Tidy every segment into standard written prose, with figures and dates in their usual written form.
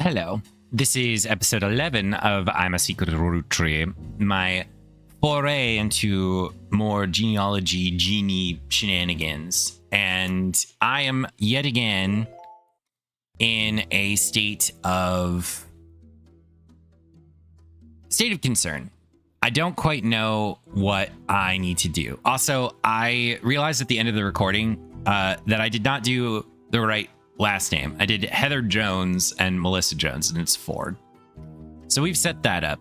Hello. This is episode 11 of I'm a Secret Roottrees, my foray into more genealogy genie shenanigans. And I am yet again in a state of concern. I don't quite know what I need to do. Also, I realized at the end of the recording that I did not do the right last name. I did Heather Jones and Melissa Jones, and it's Ford. So we've set that up.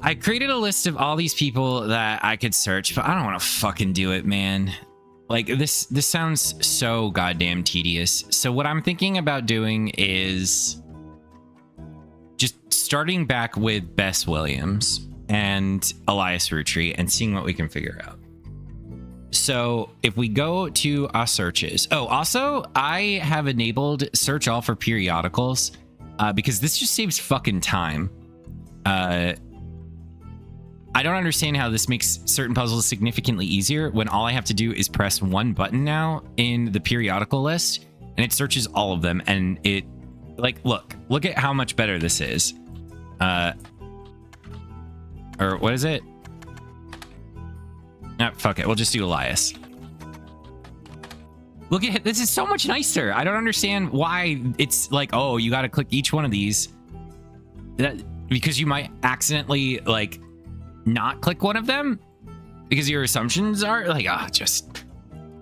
I created a list of all these people that I could search, but I don't want to fucking do it, man. Like, this sounds so goddamn tedious. So what I'm thinking about doing is just starting back with Bess Williams and Elias Roottrees and seeing what we can figure out. So if we go to our searches. Oh, also, I have enabled search all for periodicals because this just saves fucking time. I don't understand how this makes certain puzzles significantly easier when all I have to do is press one button now in the periodical list and it searches all of them. And it, like, look at how much better this is. Or what is it? Nah, fuck it. We'll just do Elias. Look at it. This is so much nicer. I don't understand why it's like, oh, you got to click each one of these. Because you might accidentally, like, not click one of them. Because your assumptions are like, just...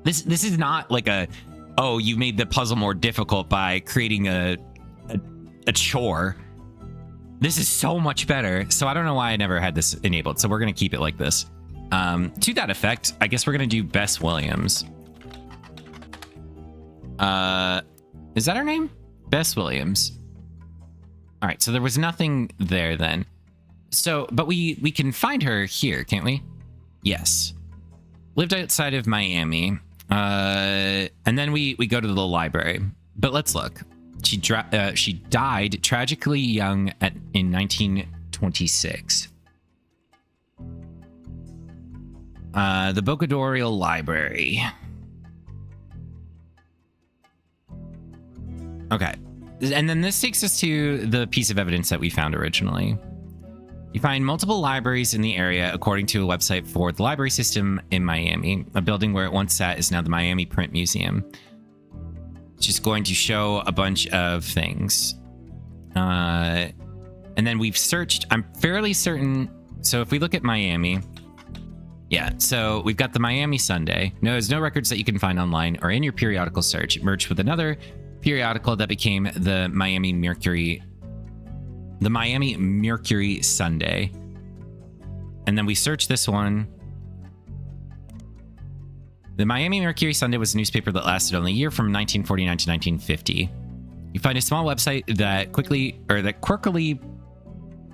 This is not like a, oh, you made the puzzle more difficult by creating a chore. This is so much better. So I don't know why I never had this enabled. So we're going to keep it like this. To that effect, I guess we're going to do Bess Williams. Is that her name? Bess Williams. All right, so there was nothing there then. So, but we can find her here, can't we? Yes. Lived outside of Miami. And then we go to the library. But let's look. She died tragically young in 1926. The Bocadorial Library. Okay. And then this takes us to the piece of evidence that we found originally. You find multiple libraries in the area according to a website for the library system in Miami. A building where it once sat is now the Miami Print Museum. It's just going to show a bunch of things. And then we've searched, I'm fairly certain. So if we look at Miami... Yeah, so we've got the Miami Sunday. No, there's no records that you can find online or in your periodical search. It merged with another periodical that became the Miami Mercury Sunday. And then we searched this one. The Miami Mercury Sunday was a newspaper that lasted only a year from 1949 to 1950. You find a small website that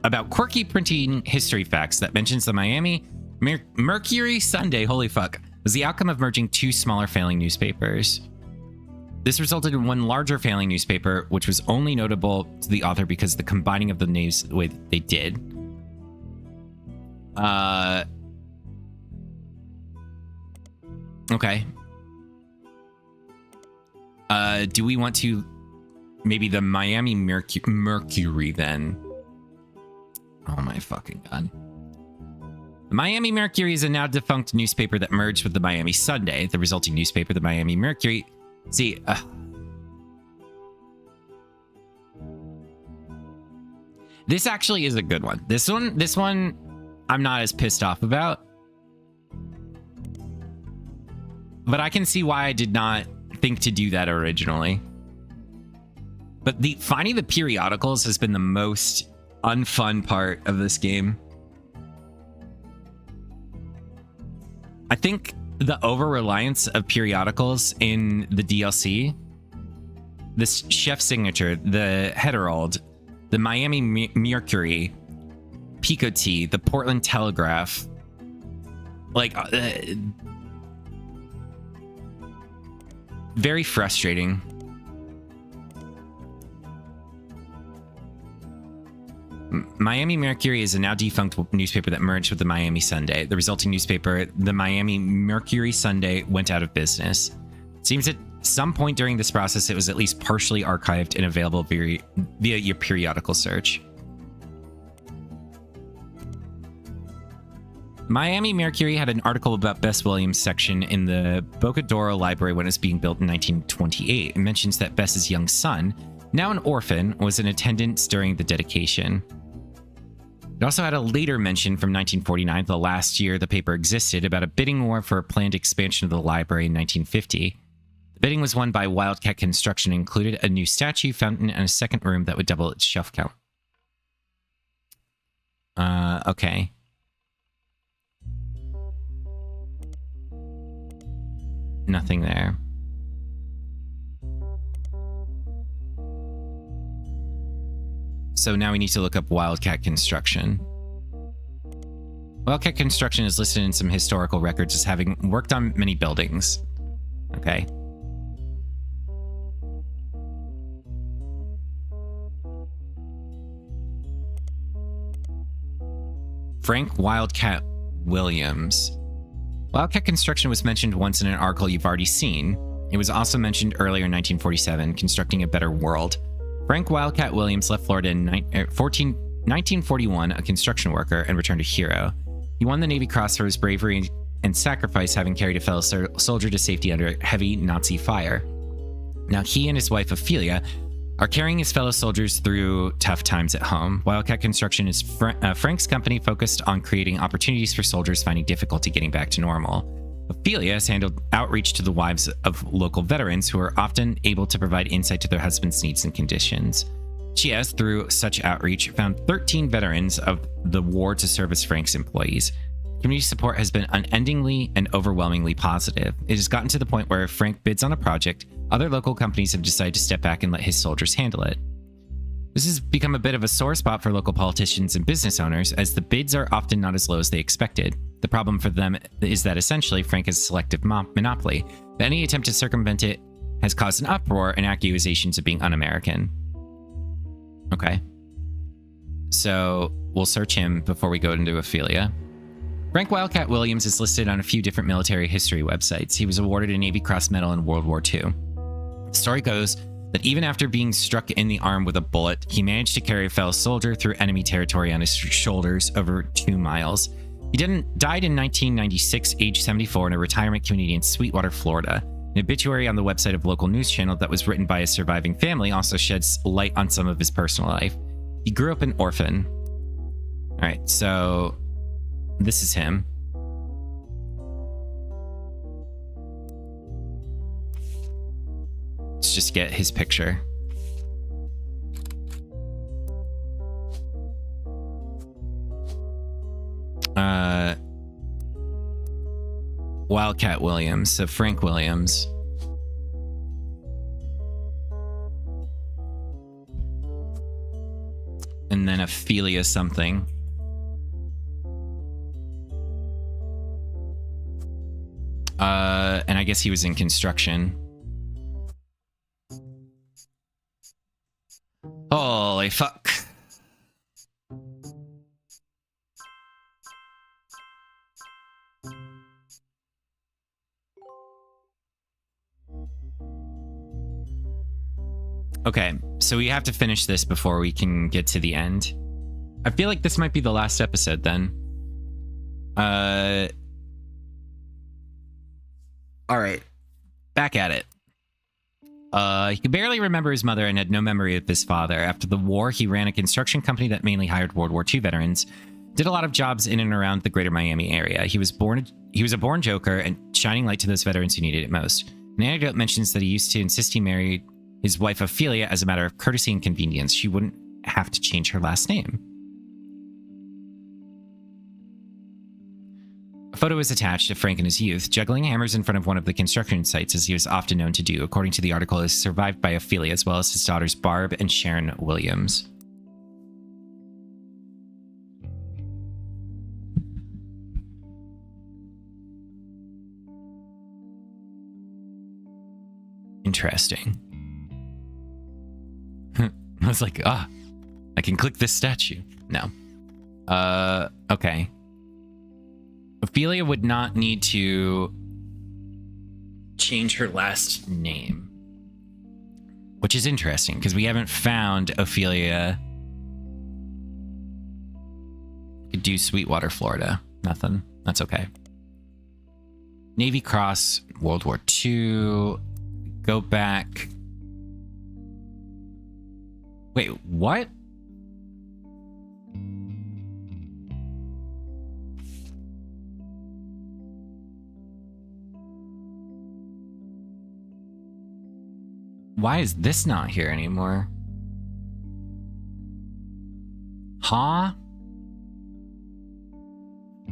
about quirky printing history facts that mentions the Miami Mercury Sunday, holy fuck, was the outcome of merging two smaller failing newspapers. This resulted in one larger failing newspaper, which was only notable to the author because of the combining of the names the way they did. Okay. Do we want to maybe the Miami Mercury then? Oh my fucking god. The Miami Mercury is a now defunct newspaper that merged with the Miami Sunday. The resulting newspaper, the Miami Mercury. See, this actually is a good one. This one, I'm not as pissed off about. But I can see why I did not think to do that originally. But finding the periodicals has been the most unfun part of this game. I think the over-reliance of periodicals in the DLC, this chef signature, the Herald, the Miami Mercury, Pico Tea, the Portland Telegraph, like, very frustrating. Miami Mercury is a now defunct newspaper that merged with the Miami Sunday. The resulting newspaper, the Miami Mercury Sunday, went out of business. It seems that some point during this process, it was at least partially archived and available via your periodical search. Miami Mercury had an article about Bess Williams' section in the Bocadoro Library when it was being built in 1928. It mentions that Bess's young son, now an orphan, was in attendance during the dedication. It also had a later mention from 1949, the last year the paper existed, about a bidding war for a planned expansion of the library in 1950. The bidding was won by Wildcat Construction and included a new statue, fountain, and a second room that would double its shelf count. Okay. Nothing there. So now we need to look up Wildcat Construction. Wildcat Construction is listed in some historical records as having worked on many buildings. Okay. Frank Wildcat Williams. Wildcat Construction was mentioned once in an article you've already seen. It was also mentioned earlier in 1947, Constructing a Better World. Frank Wildcat Williams left Florida in 1941, a construction worker, and returned a hero. He won the Navy Cross for his bravery and sacrifice, having carried a fellow soldier to safety under heavy Nazi fire. Now he and his wife Ophelia are carrying his fellow soldiers through tough times at home. Wildcat Construction is Frank's company focused on creating opportunities for soldiers finding difficulty getting back to normal. Ophelia has handled outreach to the wives of local veterans who are often able to provide insight to their husbands' needs and conditions. She has, through such outreach, found 13 veterans of the war to serve as Frank's employees. Community support has been unendingly and overwhelmingly positive. It has gotten to the point where if Frank bids on a project, other local companies have decided to step back and let his soldiers handle it. This has become a bit of a sore spot for local politicians and business owners, as the bids are often not as low as they expected. The problem for them is that essentially Frank has a selective monopoly, but any attempt to circumvent it has caused an uproar and accusations of being un-American. Okay. So we'll search him before we go into Ophelia. Frank Wildcat Williams is listed on a few different military history websites. He was awarded a Navy Cross Medal in World War II. The story goes that even after being struck in the arm with a bullet, he managed to carry a fellow soldier through enemy territory on his shoulders over 2 miles. He died in 1996, age 74, in a retirement community in Sweetwater, Florida. An obituary on the website of a local news channel that was written by a surviving family also sheds light on some of his personal life. He grew up an orphan. All right, so this is him. Let's just get his picture. Wildcat Williams, so Frank Williams. And then Ophelia something. And I guess he was in construction. Holy fuck. Okay, so we have to finish this before we can get to the end. I feel like this might be the last episode then. Alright, back at it. He could barely remember his mother and had no memory of his father. After the war, he ran a construction company that mainly hired World War II veterans. Did a lot of jobs in and around the greater Miami area. He was a born joker and shining light to those veterans who needed it most. An anecdote mentions that he used to insist he married his wife Ophelia as a matter of courtesy and convenience. She wouldn't have to change her last name. A photo is attached of Frank in his youth, juggling hammers in front of one of the construction sites, as he was often known to do. According to the article, he is survived by Ophelia as well as his daughters Barb and Sharon Williams. Interesting. I was like, I can click this statue. No. Okay. Ophelia would not need to change her last name. Which is interesting, because we haven't found Ophelia. Could do Sweetwater, Florida. Nothing. That's okay. Navy Cross, World War II. Go back. Wait, what? Why is this not here anymore? Huh?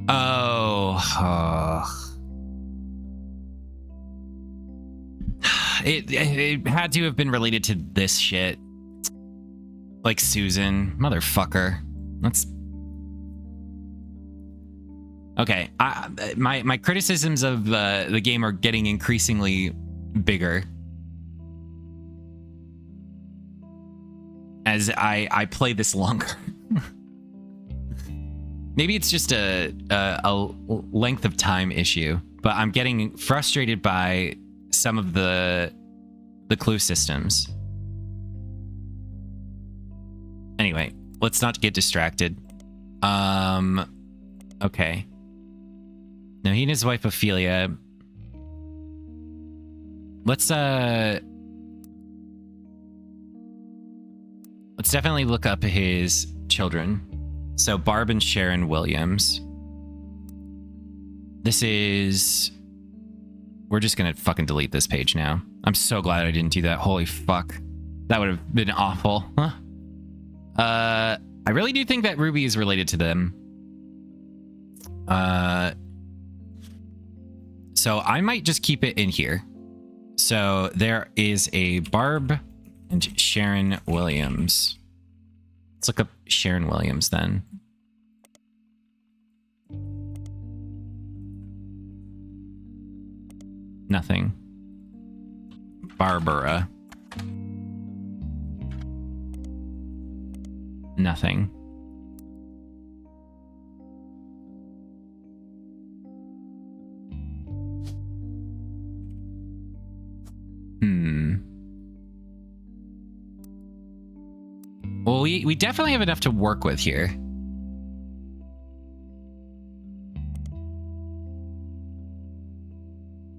Oh. It had to have been related to this shit. Like Susan. Motherfucker. Let's... Okay. My criticisms of the game are getting increasingly bigger as I play this longer. Maybe it's just a length of time issue, but I'm getting frustrated by some of the clue systems. Anyway, let's not get distracted. Okay. Now he and his wife Ophelia. Let's definitely look up his children. So Barb and Sharon Williams. This is... We're just gonna fucking delete this page now. I'm so glad I didn't do that. Holy fuck. That would have been awful. Huh? I really do think that Ruby is related to them. So I might just keep it in here. So there is a Barb and Sharon Williams. Let's look up Sharon Williams then. Nothing. Barbara. Nothing. Well, we definitely have enough to work with here.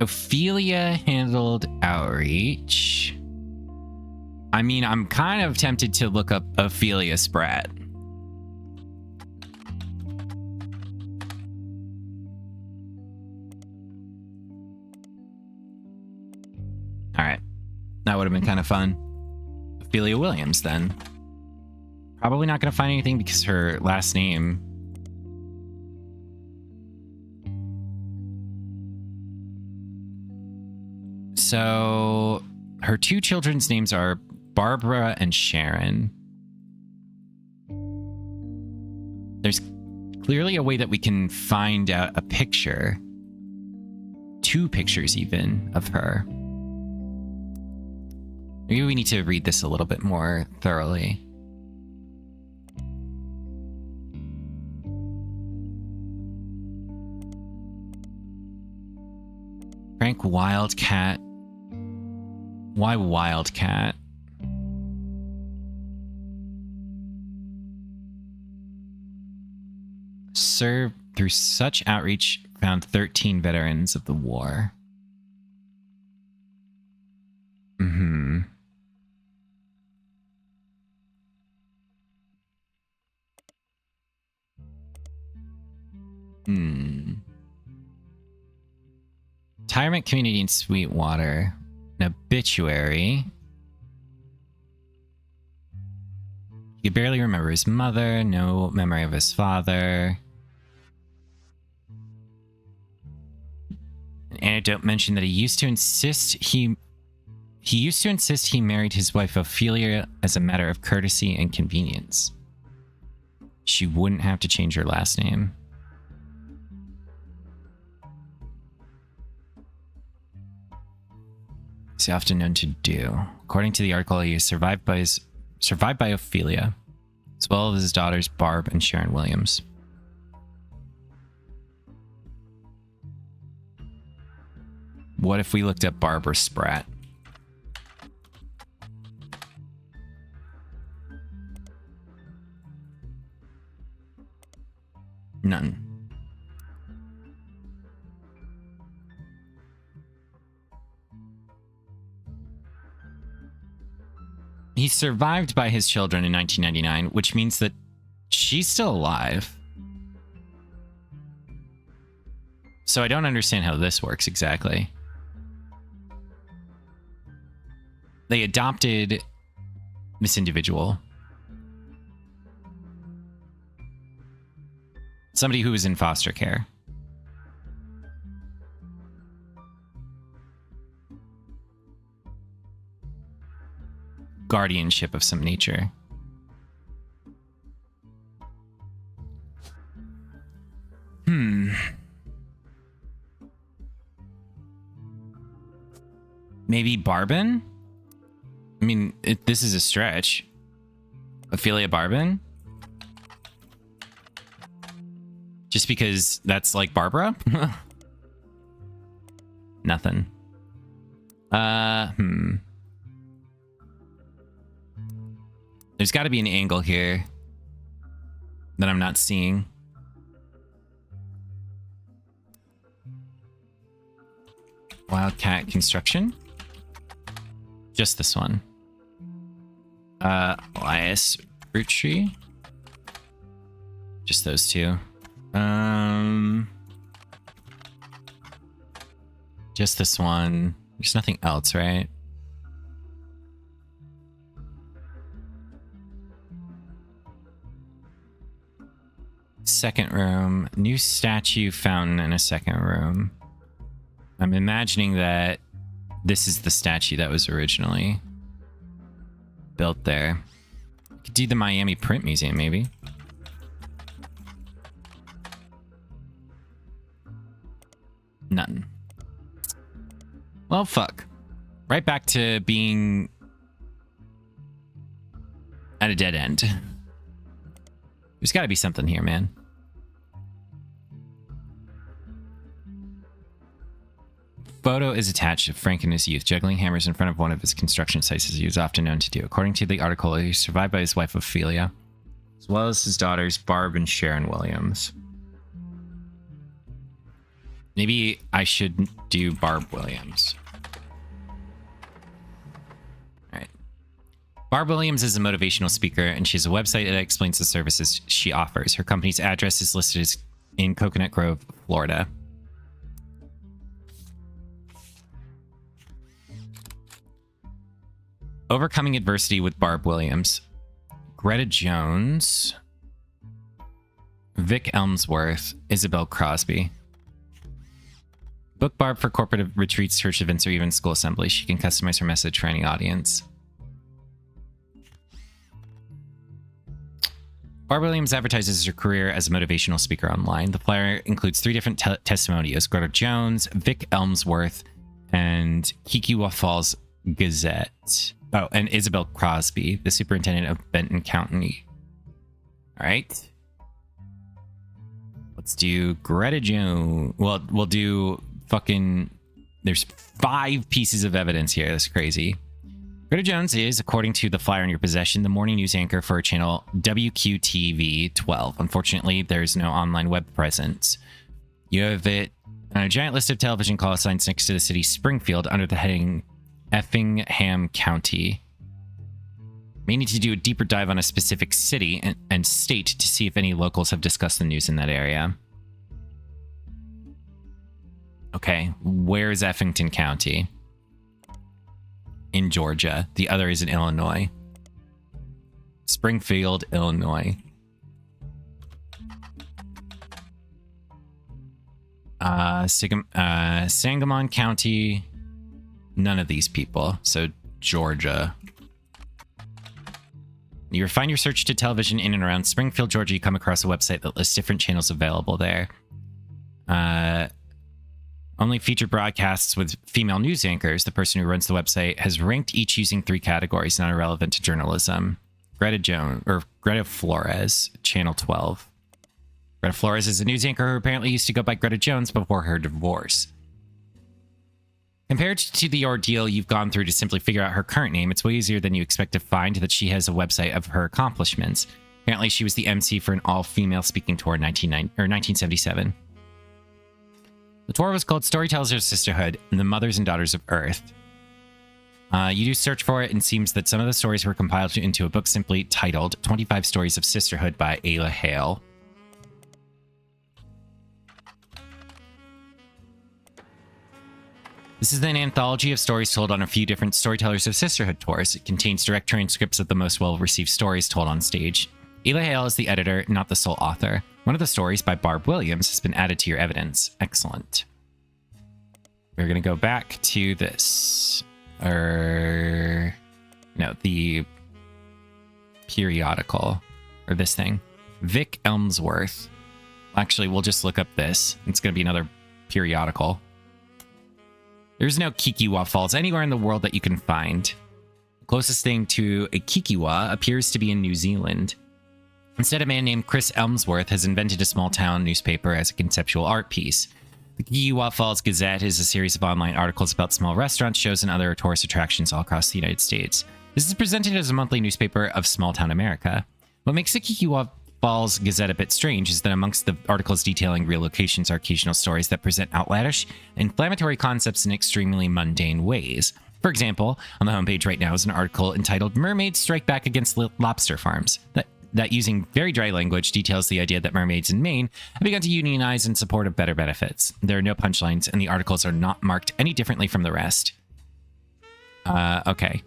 Ophelia handled outreach. I mean, I'm kind of tempted to look up Ophelia Spratt. All right. That would have been kind of fun. Ophelia Williams, then. Probably not going to find anything because her last name... So, her two children's names are Barbara and Sharon. There's clearly a way that we can find out a picture. 2 pictures even of her. Maybe we need to read this a little bit more thoroughly. Frank Wildcat. Why Wildcat? Served through such outreach, found 13 veterans of the war. Retirement community in Sweetwater. An obituary. He could barely remember his mother. No memory of his father. An anecdote mentioned that he used to insist he married his wife Ophelia as a matter of courtesy and convenience. She wouldn't have to change her last name. He's often known to do. According to the article, he is survived by Ophelia, as well as his daughters Barb and Sharon Williams. What if we looked up Barbara Spratt? None. He survived by his children in 1999, which means that she's still alive. So I don't understand how this works exactly. They adopted this individual. Somebody who was in foster care. Guardianship of some nature. Maybe Barbin? I mean, this is a stretch. Ophelia Barbin? Just because that's like Barbara? Nothing. There's got to be an angle here that I'm not seeing. Wildcat Construction? Just this one. Elias Roottrees? Just those two. Just this one. There's nothing else, right? Second room. New statue fountain in a second room. I'm imagining that this is the statue that was originally built there. Could do the Miami Print Museum, maybe. None. Well, fuck. Right back to being at a dead end. There's got to be something here, man. Photo is attached of Frank in his youth, juggling hammers in front of one of his construction sites, as he was often known to do. According to the article, he was survived by his wife, Ophelia, as well as his daughters, Barb and Sharon Williams. Maybe I should do Barb Williams. All right. Barb Williams is a motivational speaker, and she has a website that explains the services she offers. Her company's address is listed as in Coconut Grove, Florida. Overcoming adversity with Barb Williams. Greta Jones. Vic Elmsworth. Isabel Crosby. Book Barb for corporate retreats, church events, or even school assemblies. She can customize her message for any audience. Barb Williams advertises her career as a motivational speaker online. The flyer includes 3 different testimonials: Greta Jones, Vic Elmsworth, and Kikwa Falls Gazette. Oh, and Isabel Crosby, the superintendent of Benton County. All right. Let's do Greta Jones. Well, we'll do fucking... There's 5 pieces of evidence here. That's crazy. Greta Jones is, according to the flyer in your possession, the morning news anchor for channel WQTV 12. Unfortunately, there's no online web presence. You have it on a giant list of television call signs next to the city Springfield under the heading Effingham County. May need to do a deeper dive on a specific city and state to see if any locals have discussed the news in that area. Okay, where is Effingham County? In Georgia. The other is in Illinois. Springfield, Illinois. Sangamon County. None of these people. So Georgia. You refine your search to television in and around Springfield, Georgia. You come across a website that lists different channels available there. Only featured broadcasts with female news anchors. The person who runs the website has ranked each using 3 categories not irrelevant to journalism. Greta Flores, Channel 12. Greta Flores is a news anchor who apparently used to go by Greta Jones before her divorce. Compared to the ordeal you've gone through to simply figure out her current name, it's way easier than you expect to find that she has a website of her accomplishments. Apparently, she was the MC for an all-female speaking tour in 1977. The tour was called Storytellers of Sisterhood and the Mothers and Daughters of Earth. You do search for it, and it seems that some of the stories were compiled into a book simply titled 25 Stories of Sisterhood by Ayla Hale. This is an anthology of stories told on a few different Storytellers of Sisterhood tours. It contains direct transcripts of the most well-received stories told on stage. Ayla Hale is the editor, not the sole author. One of the stories by Barb Williams has been added to your evidence. Excellent. We're going to go back to this. No, the periodical. Or this thing. Vic Elmsworth. Actually, we'll just look up this. It's going to be another periodical. There's no Kikiwa Falls anywhere in the world that you can find. The closest thing to a Kikiwa appears to be in New Zealand. Instead, a man named Chris Elmsworth has invented a small-town newspaper as a conceptual art piece. The Kikiwa Falls Gazette is a series of online articles about small restaurants, shows, and other tourist attractions all across the United States. This is presented as a monthly newspaper of small-town America. What makes the Kikiwa Falls Gazette a bit strange is that amongst the articles detailing real locations are occasional stories that present outlandish, inflammatory concepts in extremely mundane ways. For example, on the homepage right now is an article entitled Mermaids Strike Back Against Lobster Farms that using very dry language details the idea that mermaids in Maine have begun to unionize in support of better benefits. There are no punchlines, and the articles are not marked any differently from the rest. Okay.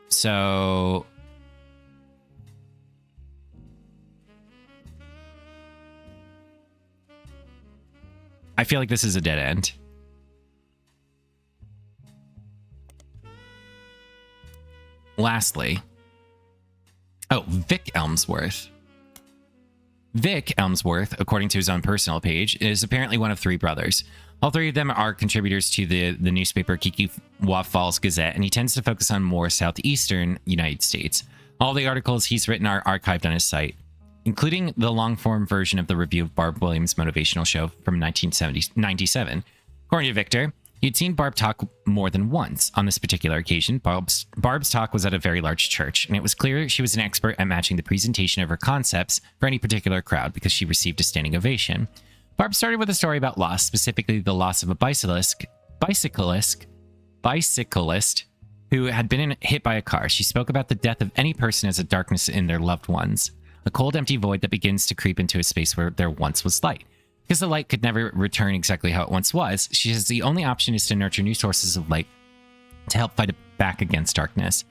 So I feel like this is a dead end. Lastly, Vic Elmsworth. Vic Elmsworth, according to his own personal page, is apparently one of three brothers. All three of them are contributors to the newspaper Kikiwa Falls Gazette, and he tends to focus on more southeastern United States. All the articles he's written are archived on his site, including the long-form version of the review of Barb Williams' motivational show from 1997. According to Victor, he'd seen Barb talk more than once. On this particular occasion, Barb's talk was at a very large church, and it was clear she was an expert at matching the presentation of her concepts for any particular crowd because she received a standing ovation. Barb started with a story about loss, specifically the loss of a bicyclist who had been hit by a car. She spoke about the death of any person as a darkness in their loved ones, a cold, empty void that begins to creep into a space where there once was light. Because the light could never return exactly how it once was, she says the only option is to nurture new sources of light to help fight back against darkness.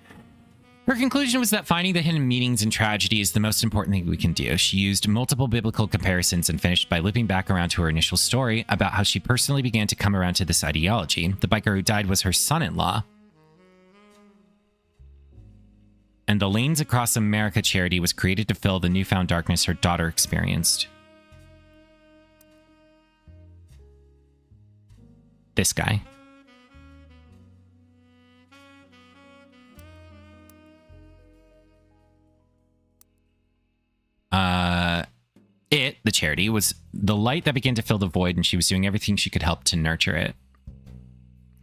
Her conclusion was that finding the hidden meanings in tragedy is the most important thing we can do. She used multiple biblical comparisons and finished by looping back around to her initial story about how she personally began to come around to this ideology. The biker who died was her son-in-law. And the Lanes Across America charity was created to fill the newfound darkness her daughter experienced. This guy. The charity, was the light that began to fill the void, and she was doing everything she could help to nurture it.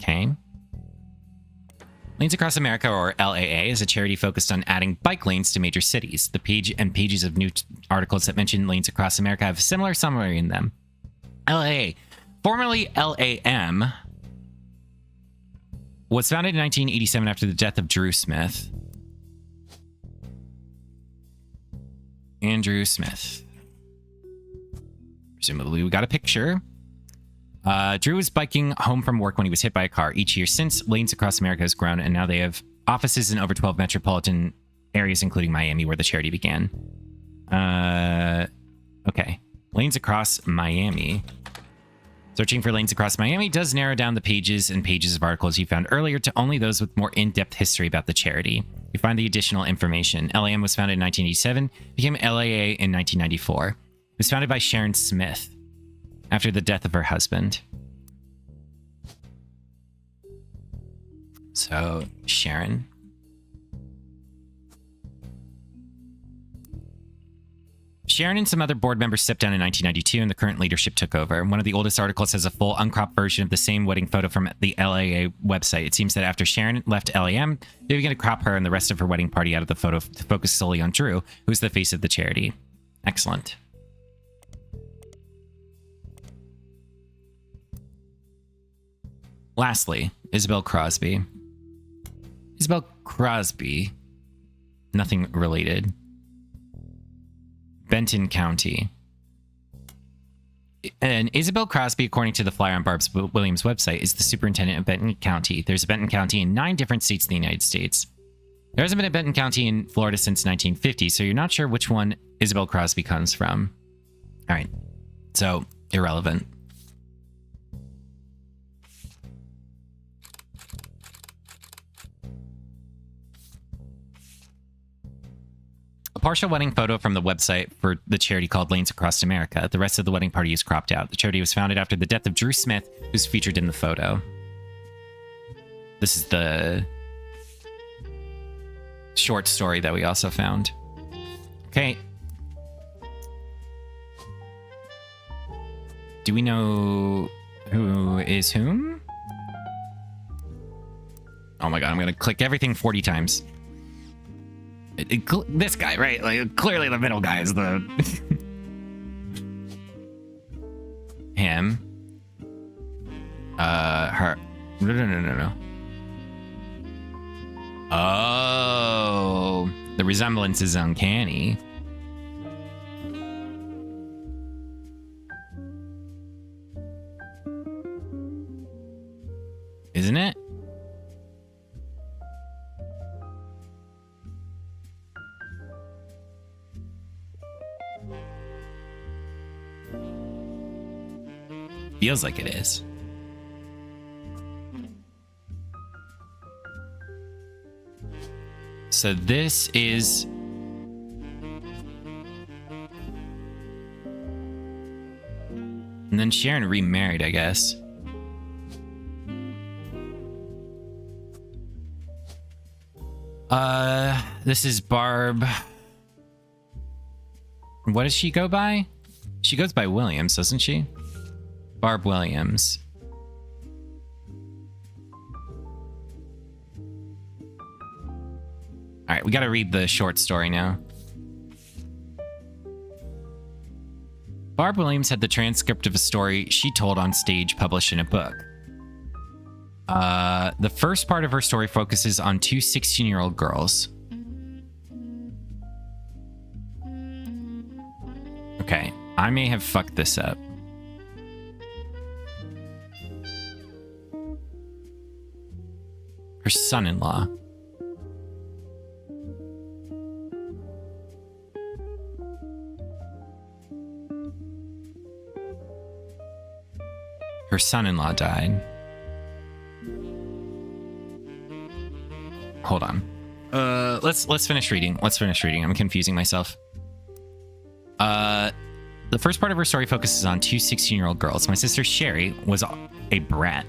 Okay. Lanes Across America, or LAA, is a charity focused on adding bike lanes to major cities. The pages of new articles that mention Lanes Across America have a similar summary in them. LAA, formerly LAM, was founded in 1987 after the death of Drew Smith. Andrew Smith. Presumably, we got a picture. Drew was biking home from work when he was hit by a car. Each year since, Lanes Across America has grown, and now they have offices in over 12 metropolitan areas, including Miami, where the charity began. Okay. Lanes Across Miami. Searching for Lanes Across Miami does narrow down the pages and pages of articles you found earlier to only those with more in-depth history about the charity. You find the additional information. LAM was founded in 1987, became LAA in 1994. It was founded by Sharon Smith after the death of her husband. So, Sharon Sharon and some other board members stepped down in 1992, and the current leadership took over. One of the oldest articles has a full uncropped version of the same wedding photo from the LAA website. It seems that after Sharon left LAM, they began to crop her and the rest of her wedding party out of the photo to focus solely on Drew, who's the face of the charity. Excellent. Lastly, Isabel Crosby. Isabel Crosby. Nothing related. Benton County. And Isabel Crosby, according to the flyer on Barb Williams' website, is the superintendent of Benton County. There's a Benton County in 9 different states in the United States. There hasn't been a Benton County in Florida since 1950, so you're not sure which one Isabel Crosby comes from. All right, so irrelevant. A partial wedding photo from the website for the charity called Lanes Across America. The rest of the wedding party is cropped out. The charity was founded after the death of Drew Smith, who's featured in the photo. This is the short story that we also found. Okay. Do we know who is whom? Oh my god, I'm gonna click everything 40 times. This guy, right? Like, clearly the middle guy is the... Him. Her. No. Oh. The resemblance is uncanny. Isn't it? Feels like it is. So this is... And then Sharon remarried, I guess. This is Barb. What does she go by? She goes by Williams, doesn't she? Barb Williams. All right, we got to read the short story now. Barb Williams had the transcript of a story she told on stage published in a book. The first part of her story focuses on 2 16-year-old girls. Okay, I may have fucked this up. Her son-in-law. Her son-in-law died. Hold on. Let's finish reading. Let's finish reading. I'm confusing myself. The first part of her story focuses on 2 16-year-old girls. My sister Sherry was a brat.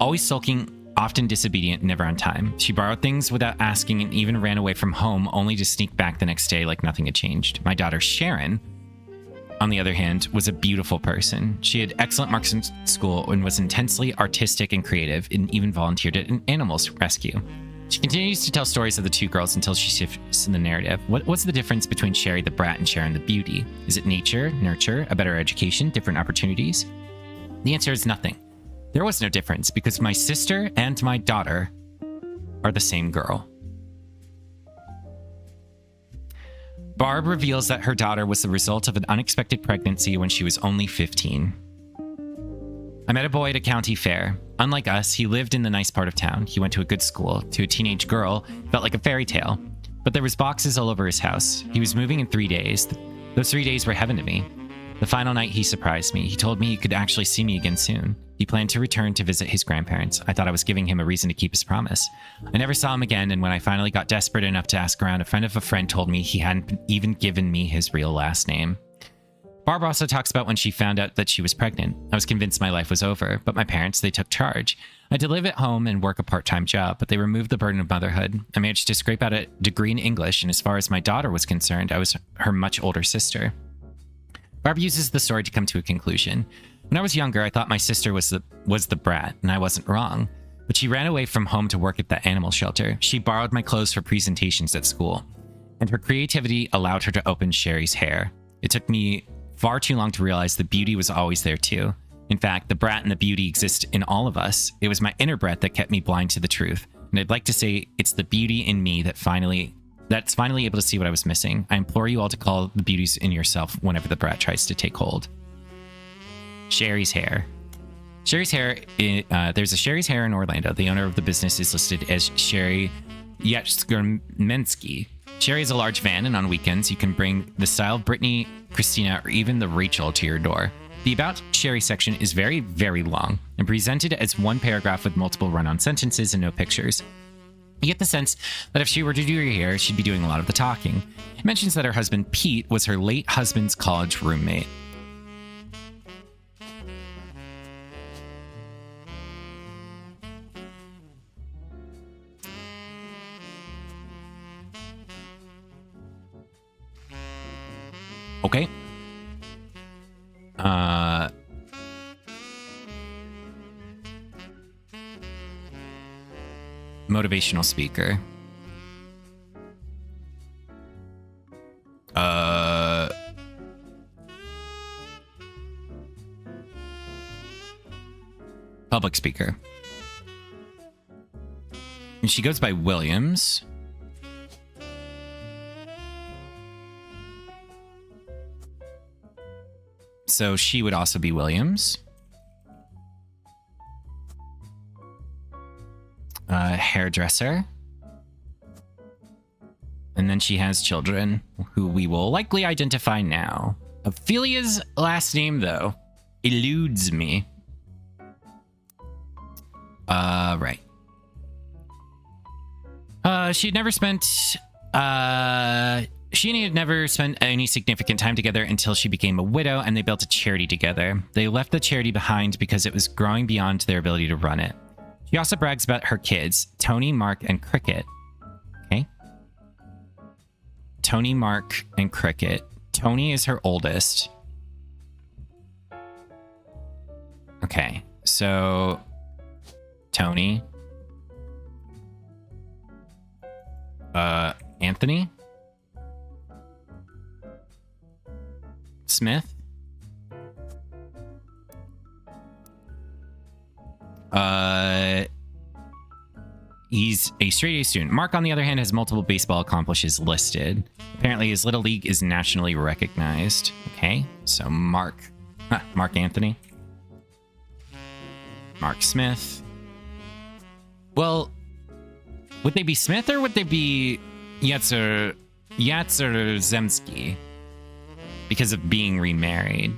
Always sulking, often disobedient, never on time. She borrowed things without asking and even ran away from home only to sneak back the next day like nothing had changed. My daughter Sharon, on the other hand, was a beautiful person. She had excellent marks in school and was intensely artistic and creative, and even volunteered at an animals rescue. She continues to tell stories of the 2 girls until she shifts in the narrative. What's the difference between Sherry the brat and Sharon the beauty? Is it nature, nurture, a better education, different opportunities? The answer is nothing. There was no difference because my sister and my daughter are the same girl. Barb reveals that her daughter was the result of an unexpected pregnancy when she was only 15. I met a boy at a county fair. Unlike us, he lived in the nice part of town. He went to a good school. To a teenage girl, felt like a fairy tale. But there was boxes all over his house. He was moving in 3 days. Those 3 days were heaven to me. The final night, he surprised me. He told me he could actually see me again soon. He planned to return to visit his grandparents. I thought I was giving him a reason to keep his promise. I never saw him again, and when I finally got desperate enough to ask around, a friend of a friend told me he hadn't even given me his real last name. Barb also talks about when she found out that she was pregnant. I was convinced my life was over, but my parents, they took charge. I had to live at home and work a part-time job, but they removed the burden of motherhood. I managed to scrape out a degree in English, and as far as my daughter was concerned, I was her much older sister. Barb uses the story to come to a conclusion. When I was younger, I thought my sister was the brat, and I wasn't wrong. But she ran away from home to work at the animal shelter. She borrowed my clothes for presentations at school, and her creativity allowed her to open Sherry's hair. It took me far too long to realize the beauty was always there too. In fact, the brat and the beauty exist in all of us. It was my inner brat that kept me blind to the truth. And I'd like to say it's the beauty in me that's finally able to see what I was missing. I implore you all to call the beauties in yourself whenever the brat tries to take hold. Sherry's hair. Sherry's hair, there's a Sherry's hair in Orlando. The owner of the business is listed as Sherry Yatskirmensky. Sherry is a large fan, and on weekends, you can bring the style of Brittany, Christina, or even the Rachel to your door. The About Sherry section is very, very long and presented as one paragraph with multiple run-on sentences and no pictures. You get the sense that if she were to do your hair, she'd be doing a lot of the talking. It mentions that her husband, Pete, was her late husband's college roommate. Okay. Motivational speaker. Public speaker. And she goes by Williams. So she would also be Williams. Hairdresser. And then she has children, who we will likely identify now. Ophelia's last name, though, eludes me. Right. She had never spent any significant time together until she became a widow, and they built a charity together. They left the charity behind because it was growing beyond their ability to run it. She also brags about her kids, Tony, Mark, and Cricket. Okay. Tony, Mark, and Cricket. Tony is her oldest. Okay, so Tony. Anthony. Smith. He's a straight A student. Mark, on the other hand, has multiple baseball accomplishments listed. Apparently, his little league is nationally recognized. Okay, so Mark Anthony. Mark Smith. Well, would they be Smith or would they be Yatzer Zemsky? Because of being remarried.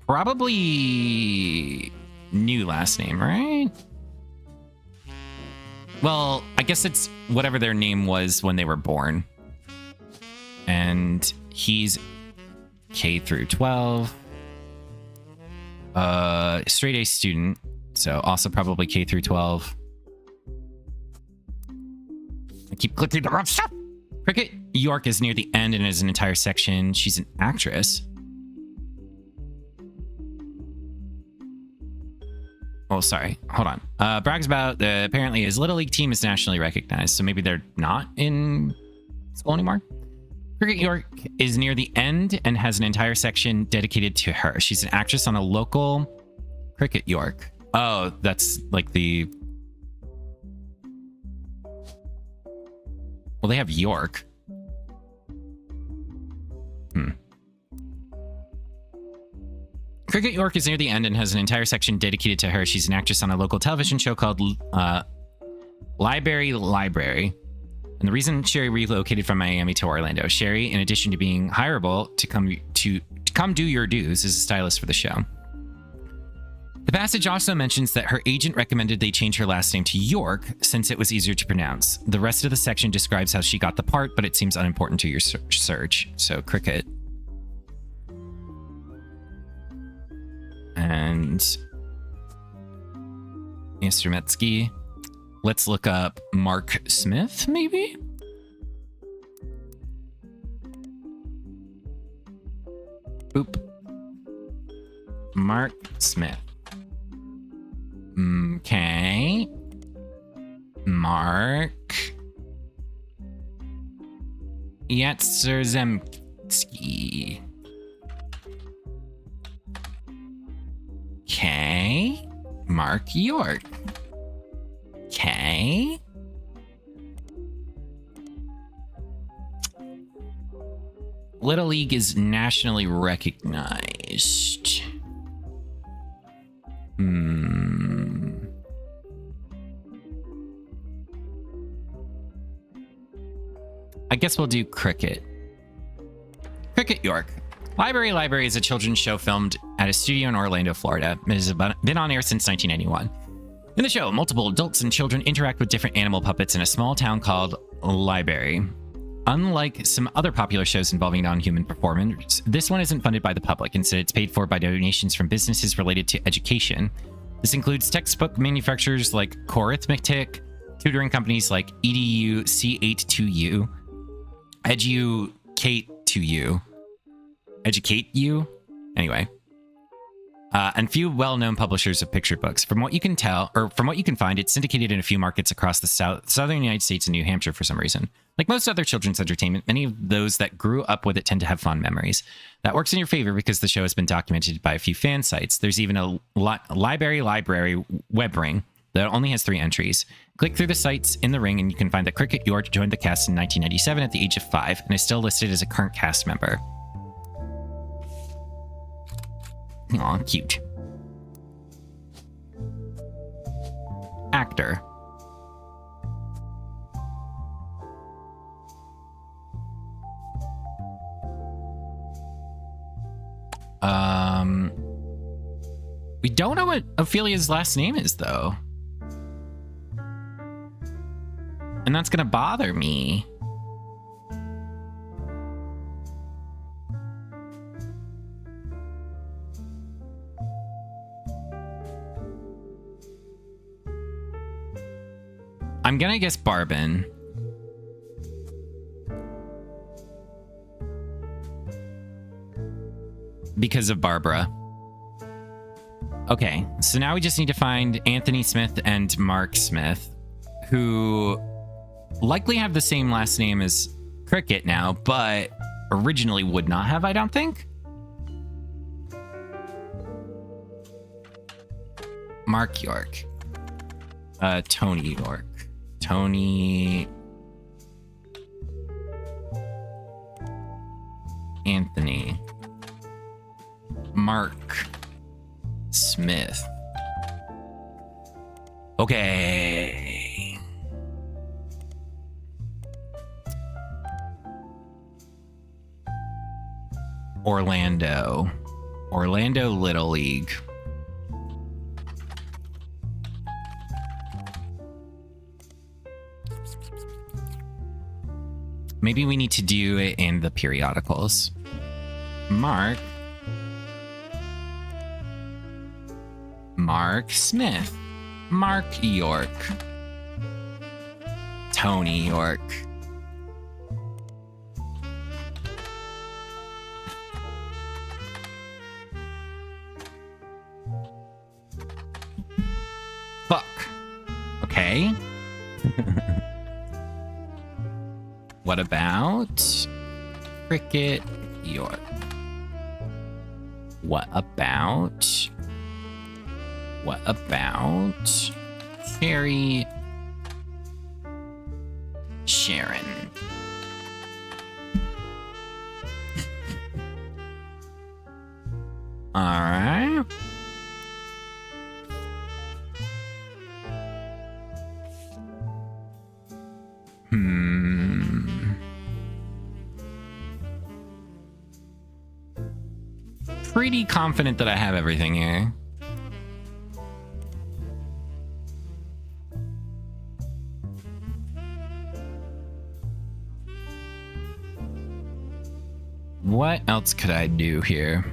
Probably new last name, right? Well, I guess it's whatever their name was when they were born. And he's K through 12. Straight A student, so also probably K through 12. I keep clicking the wrong stuff. Cricket York is near the end and is an entire section. She's an actress. Oh, sorry. Hold on. Brags about apparently his Little League team is nationally recognized, so maybe they're not in school anymore. Cricket York is near the end and has an entire section dedicated to her. She's an actress on a local Cricket York. Oh, that's like the... Well, they have York. Cricket York is near the end and has an entire section dedicated to her. She's an actress on a local television show called Library. And the reason Sherry relocated from Miami to Orlando, Sherry, in addition to being hireable to come do your dues, is a stylist for the show. The passage also mentions that her agent recommended they change her last name to York since it was easier to pronounce. The rest of the section describes how she got the part, but it seems unimportant to your search. So, Cricket. And Yastremetsky. Let's look up Mark Smith, maybe? Boop. Mark Smith. Okay. Mark Yastremetsky. Okay. Mark York. Okay. Little League is nationally recognized. I guess we'll do Cricket. Cricket York. Library is a children's show filmed at a studio in Orlando, Florida. It has been on air since 1991. In the show, multiple adults and children interact with different animal puppets in a small town called Library. Unlike some other popular shows involving non-human performers, this one isn't funded by the public. Instead, it's paid for by donations from businesses related to education. This includes textbook manufacturers like Corithmetic, tutoring companies like EDU C82U, Educate2U, Educate You? Anyway. And few well-known publishers of picture books. From what you can tell, or from what you can find, it's syndicated in a few markets across the southern United States and New Hampshire for some reason. Like most other children's entertainment, many of those that grew up with it tend to have fond memories. That works in your favor because the show has been documented by a few fan sites. There's even a library web ring that only has 3 entries. Click through the sites in the ring and you can find that Cricket York joined the cast in 1997 at the age of 5 and is still listed as a current cast member. Aw, cute. Actor. We don't know what Ophelia's last name is, though. And that's gonna bother me. I'm gonna guess Barbin. Because of Barbara. Okay, so now we just need to find Anthony Smith and Mark Smith, who likely have the same last name as Cricket now, but originally would not have, I don't think. Mark York. Tony York. Tony... Anthony. Mark Smith. Okay. Orlando Little League. Maybe we need to do it in the periodicals. Mark Smith. Mark York. Tony York. Fuck. Okay. What about Cricket York? What about Cherry Sharon? All right. Pretty confident that I have everything here. What else could I do here?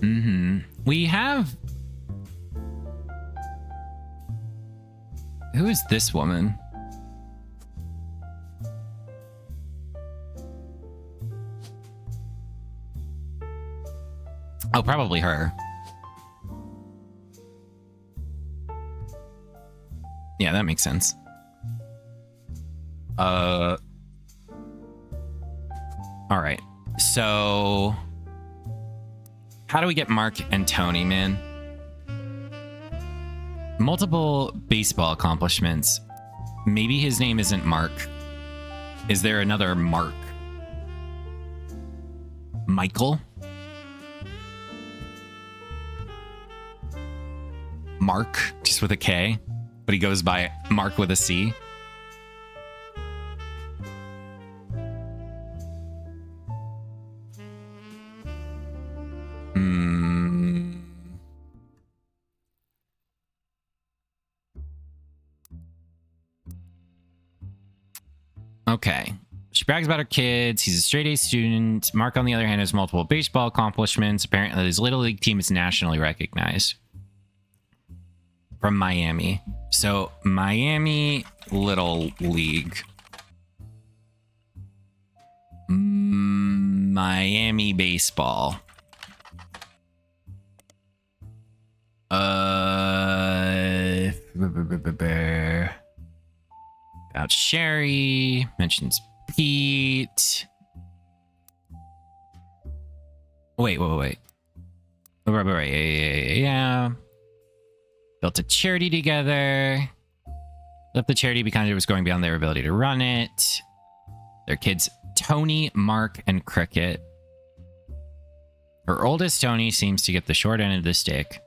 We have... Who is this woman? Oh, probably her. Yeah, that makes sense. All right. So, how do we get Mark and Tony, man? Multiple baseball accomplishments. Maybe his name isn't Mark. Is there another Mark? Michael? Mark, just with a K, but he goes by Mark with a C. Okay. She brags about her kids. He's a straight A student. Mark, on the other hand, has multiple baseball accomplishments. Apparently, his Little League team is nationally recognized. From Miami. So, Miami Little League. Miami baseball. About Sherry. Mentions Pete. Wait. Right. Yeah. Built a charity together. Left the charity because it was going beyond their ability to run it. Their kids, Tony, Mark, and Cricket. Her oldest, Tony, seems to get the short end of the stick.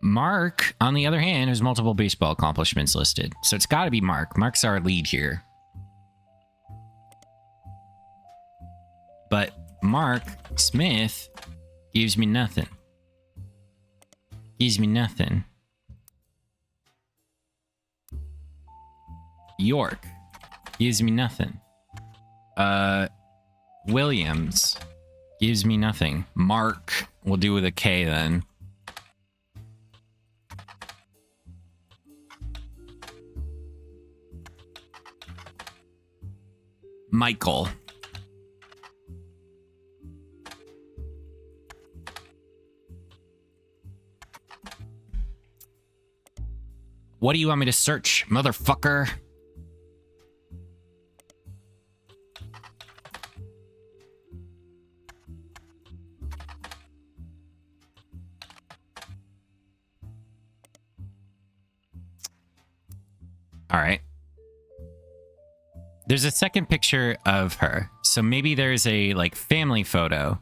Mark, on the other hand, has multiple baseball accomplishments listed. So it's got to be Mark. Mark's our lead here. But Mark Smith gives me nothing. Gives me nothing. York gives me nothing. Williams gives me nothing. Mark, we'll do with a K then. Michael. What do you want me to search, motherfucker? All right. There's a second picture of her. So maybe there's a like family photo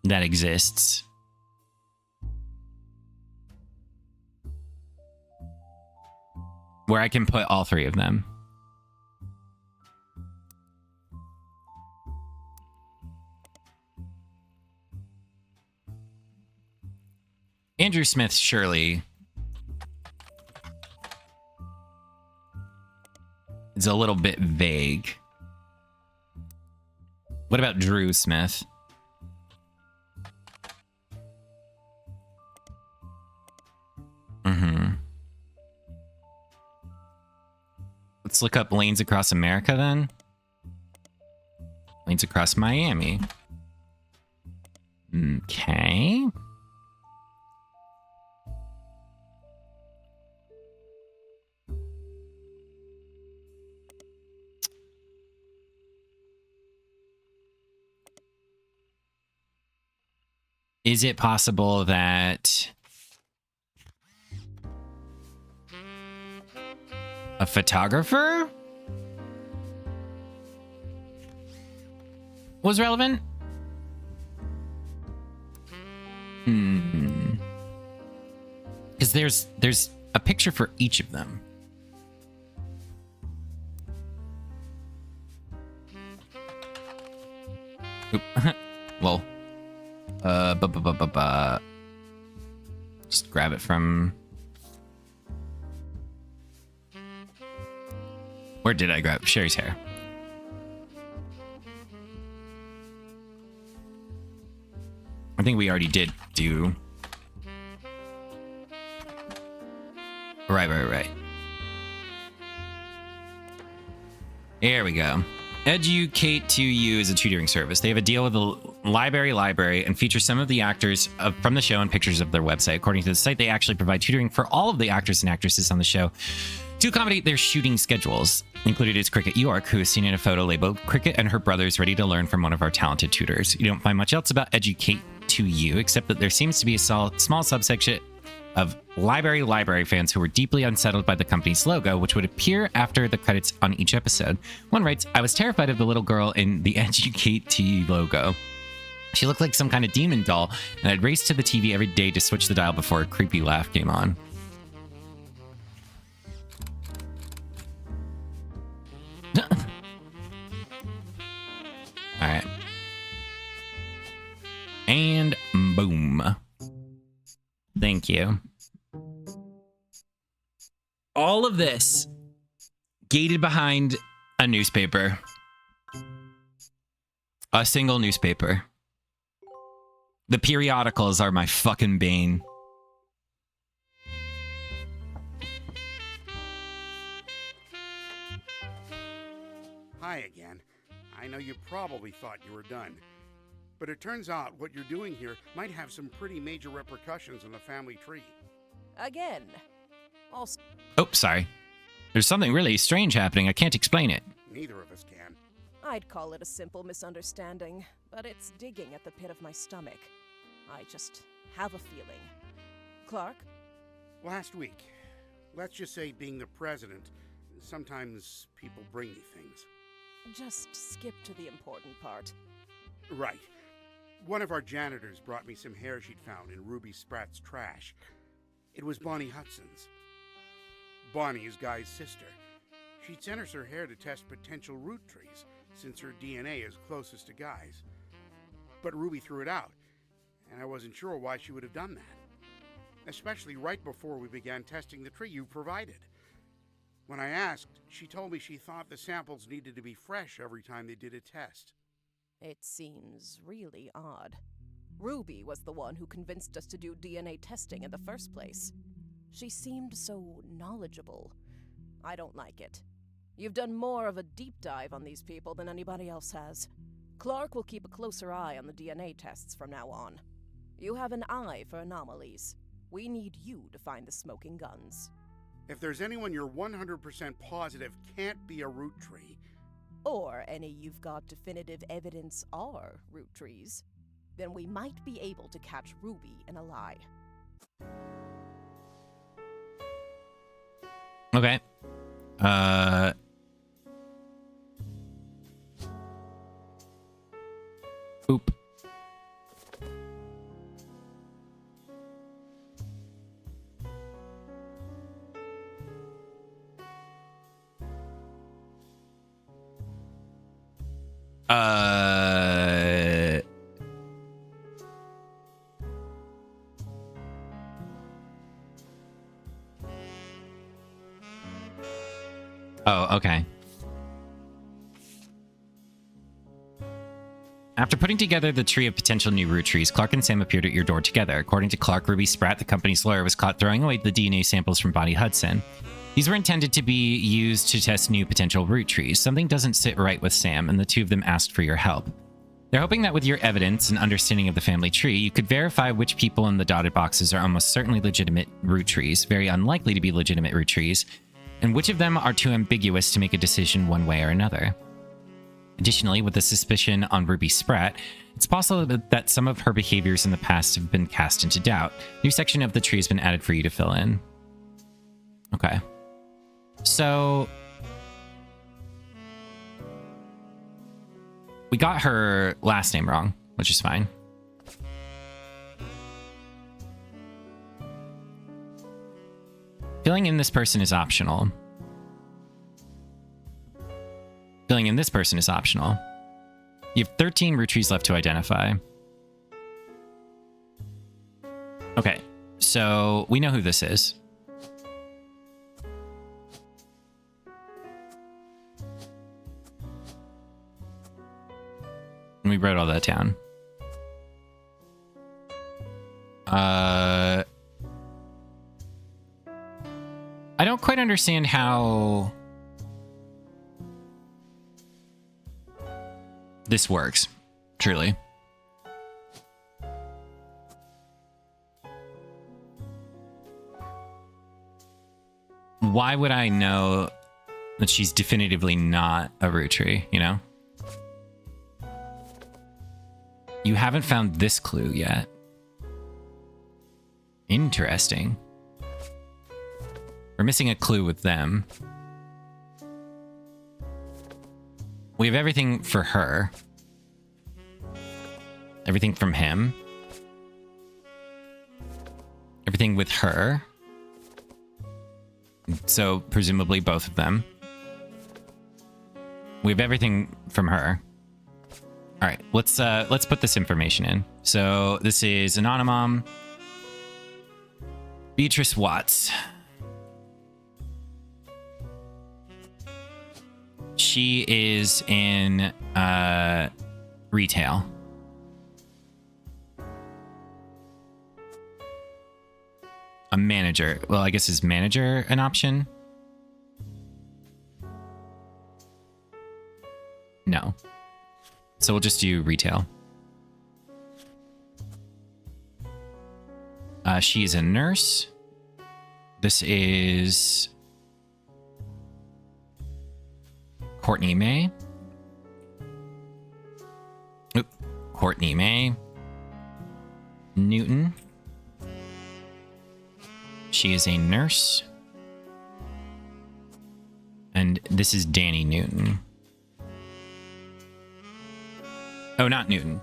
that exists. Where I can put all three of them. Andrew Smith, surely. It's a little bit vague. What about Drew Smith? Let's look up lanes across America then. Lanes across Miami. Okay. Is it possible that a photographer was relevant? Because there's a picture for each of them. Oop. Lol. Just grab it from... Where did I grab Sherry's hair? think we already did do. Right. There we go. Educate2U is a tutoring service. They have a deal with the library and feature some of the actors from the show and pictures of their website. According to the site, they actually provide tutoring for all of the actors and actresses on the show to accommodate their shooting schedules. Included is Cricket York, who is seen in a photo labeled "Cricket and her brothers ready to learn from one of our talented tutors." You don't find much else about Educate2U, except that there seems to be a small subsection of library fans who were deeply unsettled by the company's logo, which would appear after the credits on each episode. One writes, "I was terrified of the little girl in the Educate2U logo. She looked like some kind of demon doll, and I'd race to the TV every day to switch the dial before a creepy laugh came on." All right. And boom. Thank you. All of this gated behind a newspaper. A single newspaper. The periodicals are my fucking bane. Hi again. I know you probably thought you were done. But it turns out what you're doing here might have some pretty major repercussions on the family tree. Again. Also. Oh, sorry. There's something really strange happening. I can't explain it. Neither of us can. I'd call it a simple misunderstanding, but it's digging at the pit of my stomach. I just have a feeling. Clark? Last week, let's just say being the president, sometimes people bring me things. Just skip to the important part. Right. One of our janitors brought me some hair she'd found in Ruby Spratt's trash. It was Bonnie Hudson's. Bonnie is Guy's sister. She'd sent us her hair to test potential Roottrees, since her DNA is closest to Guy's. But Ruby threw it out, and I wasn't sure why she would have done that. Especially right before we began testing the tree you provided. When I asked, she told me she thought the samples needed to be fresh every time they did a test. It seems really odd. Ruby was the one who convinced us to do DNA testing in the first place. She seemed so knowledgeable. I don't like it. You've done more of a deep dive on these people than anybody else has. Clark will keep a closer eye on the DNA tests from now on. You have an eye for anomalies. We need you to find the smoking guns. If there's anyone you're 100% positive can't be a Roottree, or any you've got definitive evidence are Roottrees, then we might be able to catch Ruby in a lie. Okay. Oop. Oh, okay. After putting together the tree of potential new Roottrees, Clark and Sam appeared at your door together. According to Clark, Ruby Spratt, the company's lawyer, was caught throwing away the DNA samples from Bonnie Hudson. These were intended to be used to test new potential Roottrees. Something doesn't sit right with Sam, and the two of them asked for your help. They're hoping that with your evidence and understanding of the family tree, you could verify which people in the dotted boxes are almost certainly legitimate Roottrees, very unlikely to be legitimate Roottrees, and which of them are too ambiguous to make a decision one way or another. Additionally, with the suspicion on Ruby Spratt, it's possible that some of her behaviors in the past have been cast into doubt. New section of the tree has been added for you to fill in. Okay. So we got her last name wrong, which is fine. Filling in this person is optional. Filling in this person is optional. You have 13 Roottrees left to identify. Okay, so we know who this is. And we wrote all that down. I don't quite understand how this works, truly. Why would I know that she's definitively not a Rootree, you know? You haven't found this clue yet. Interesting. We're missing a clue with them. We have everything for her. Everything from him. Everything with her. So presumably both of them. We have everything from her. All right, let's put this information in. So this is Anonymom. Beatrice Watts. She is in retail. A manager. Well, I guess is manager an option? No. So we'll just do retail. She is a nurse. This is Courtney May. Oop. Courtney May. Newton. She is a nurse. And this is Danny Newton. Oh, not Newton.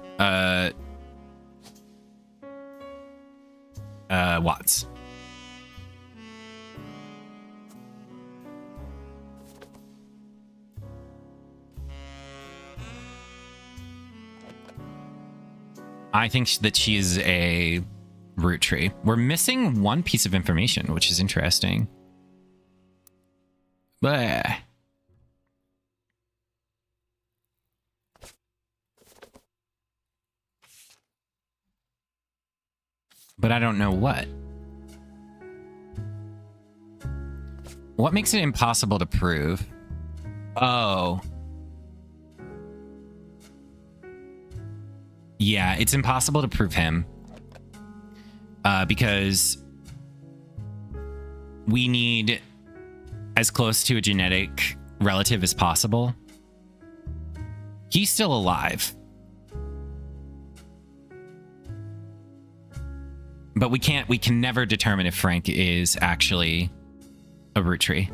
Watts. I think that she is a Rootree. We're missing one piece of information, which is interesting. Bleh. But I don't know what. What makes it impossible to prove? Oh. Yeah, it's impossible to prove him. Because we need as close to a genetic relative as possible. He's still alive. But we can never determine if Frank is actually a Rootree.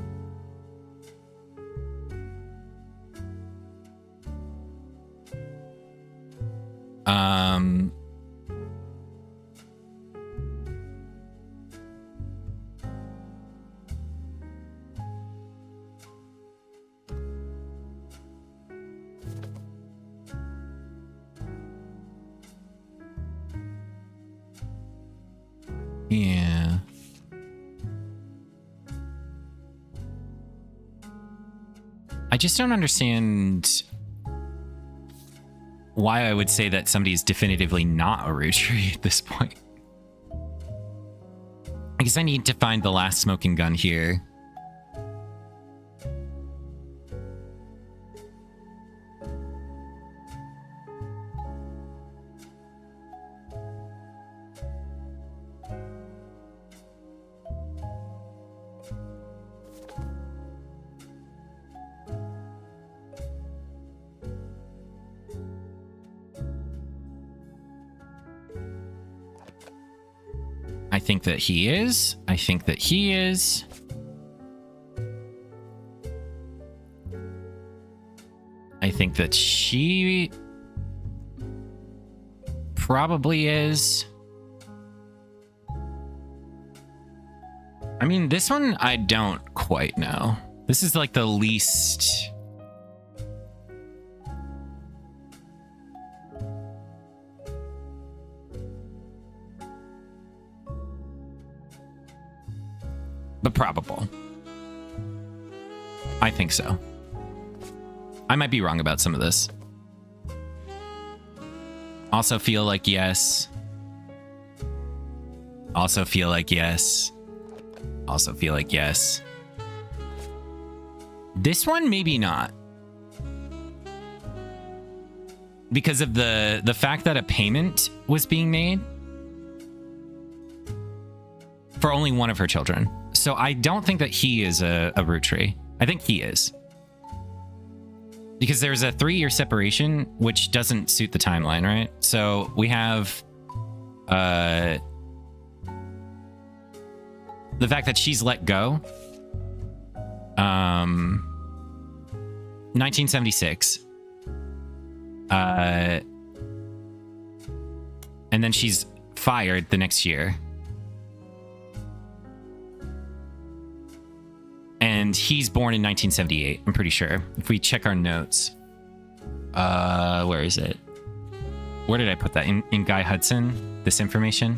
Yeah. I just don't understand why I would say that somebody's definitively not a Rootree at this point. I guess I need to find the last smoking gun here. I think that he is. I think that he is. I think that she probably is. I mean, this one I don't quite know. This is like the least... but probable. I think so. I might be wrong about some of this. Also feel like yes. Also feel like yes. Also feel like yes. This one, maybe not. Because of the fact that a payment was being made for only one of her children. So I don't think that he is a Rootree. I think he is. Because there's a 3-year separation, which doesn't suit the timeline, right? So we have the fact that she's let go. 1976. And then she's fired the next year. And he's born in 1978, I'm pretty sure. If we check our notes. Where is it? Where did I put that? In Guy Hudson? This information?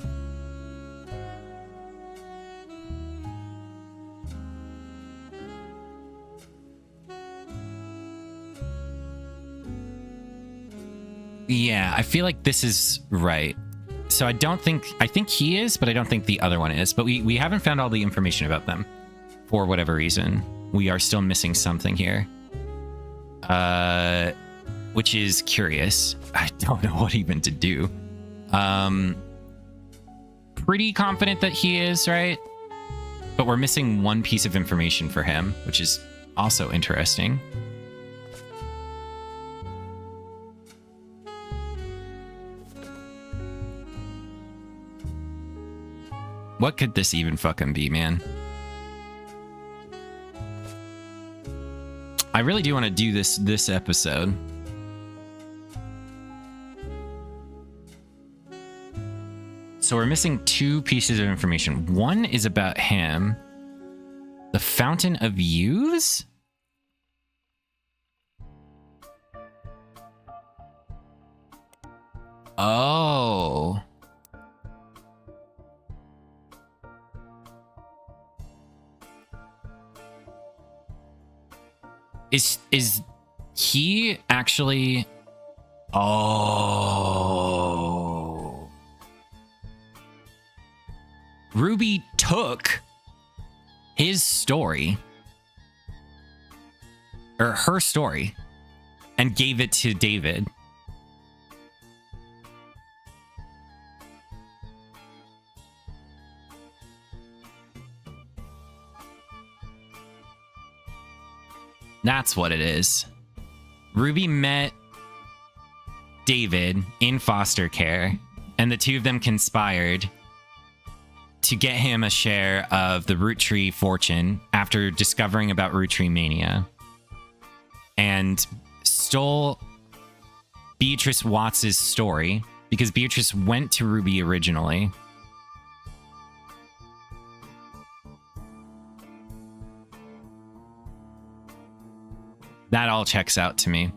Yeah, I feel like this is right. So I think he is, but I don't think the other one is. But we haven't found all the information about them. For whatever reason, we are still missing something here. Which is curious. I don't know what even to do. Pretty confident that he is, right? But we're missing one piece of information for him, which is also interesting. What could this even fucking be, man? I really do want to do this episode. So we're missing 2 pieces of information. One is about him. The Fountain of Youths? Oh. Is he actually... Oh. Ruby took his story, or her story, and gave it to David. That's what it is. Ruby met David in foster care, and the two of them conspired to get him a share of the Roottree fortune after discovering about Roottreemania, and stole Beatrice Watts's story because Beatrice went to Ruby originally. That all checks out to me.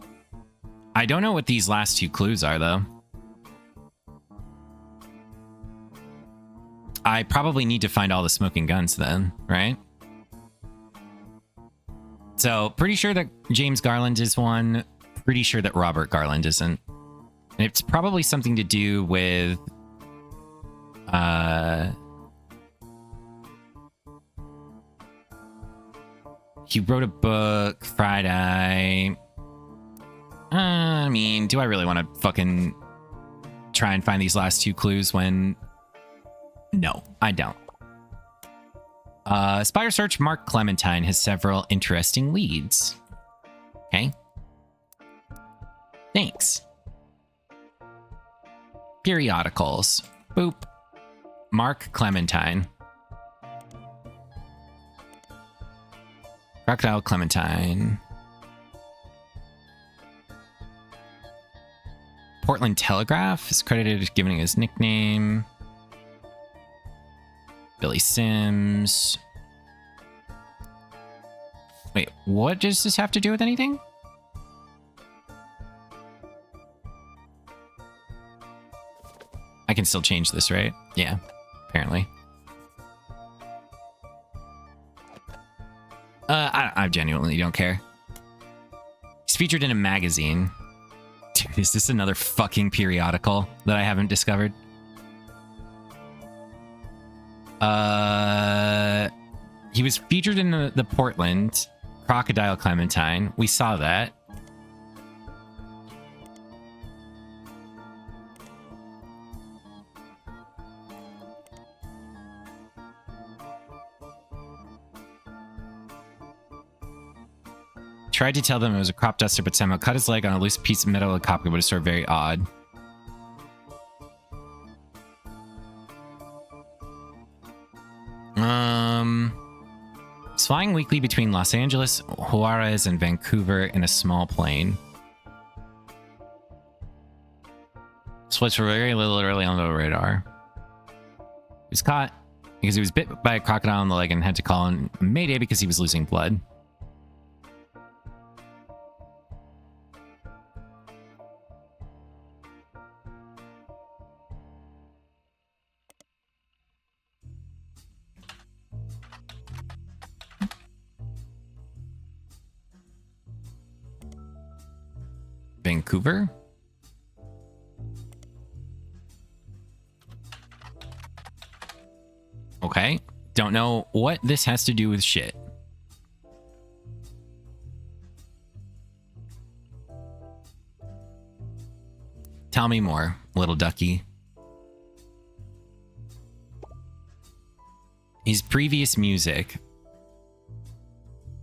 I don't know what these last 2 clues are, though. I probably need to find all the smoking guns then, right? So, pretty sure that James Garland is one. Pretty sure that Robert Garland isn't. And it's probably something to do with... He wrote a book, Fried Eye. I mean, do I really want to fucking try and find these last 2 clues when... No, I don't. Spider Search Mark Clementine has several interesting leads. Okay. Thanks. Periodicals. Boop. Mark Clementine. Crocodile Clementine. Portland Telegraph is credited as giving his nickname. Billy Sims. Wait, what does this have to do with anything? I can still change this, right? Yeah, apparently. I genuinely don't care. He's featured in a magazine. Dude, is this another fucking periodical that I haven't discovered? He was featured in the Portland Crocodile Clementine. We saw that. Tried to tell them it was a crop duster, but somehow cut his leg on a loose piece of metal with a copy, but it's sort of very odd. It's flying weekly between Los Angeles, Juarez, and Vancouver in a small plane. Switched for very little early on the radar. He was caught because he was bit by a crocodile on the leg and had to call in Mayday because he was losing blood. Vancouver? Okay. Don't know what this has to do with shit. Tell me more, little ducky. His previous music.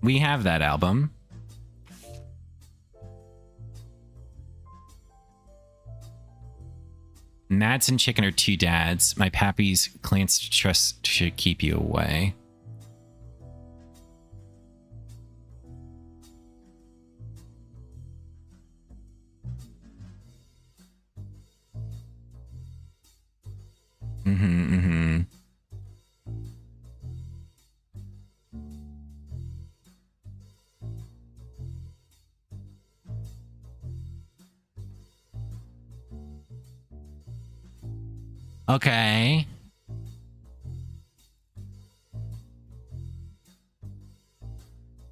We have that album. Madsen chicken or two dads. My pappy's clans to trust should keep you away. Okay.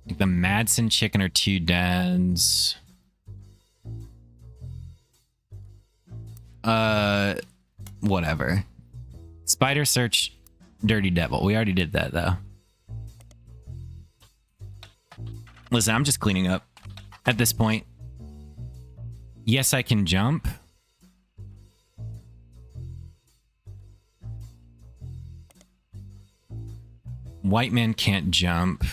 Like the Madsen chicken or two dads. Whatever. Spider search Dirty Devil. We already did that though. Listen, I'm just cleaning up at this point. Yes, I can jump. White man can't jump.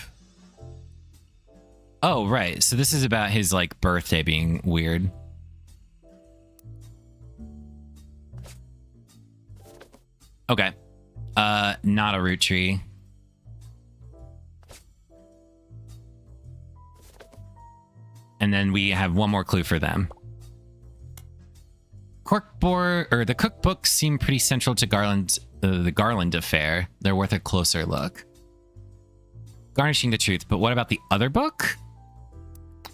Oh, right. So this is about his, like, birthday being weird. Okay. Not a root tree. And then we have one more clue for them. Corkboard, or the cookbooks seem pretty central to the Garland affair. They're worth a closer look. Garnishing the truth, but what about the other book?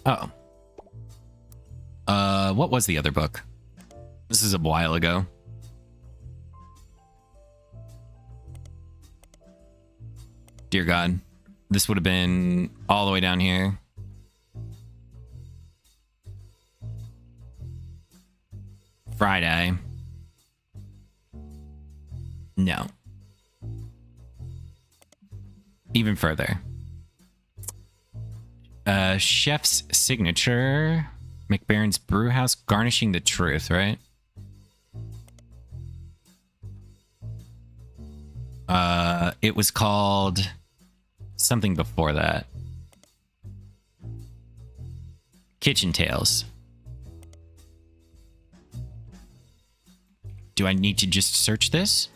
Oh. What was the other book? This is a while ago. Dear God. This would have been all the way down here. Friday. No. Even further. Chef's signature. McBaron's Brewhouse. Garnishing the truth, right? It was called something before that. Kitchen Tales. Do I need to just search this?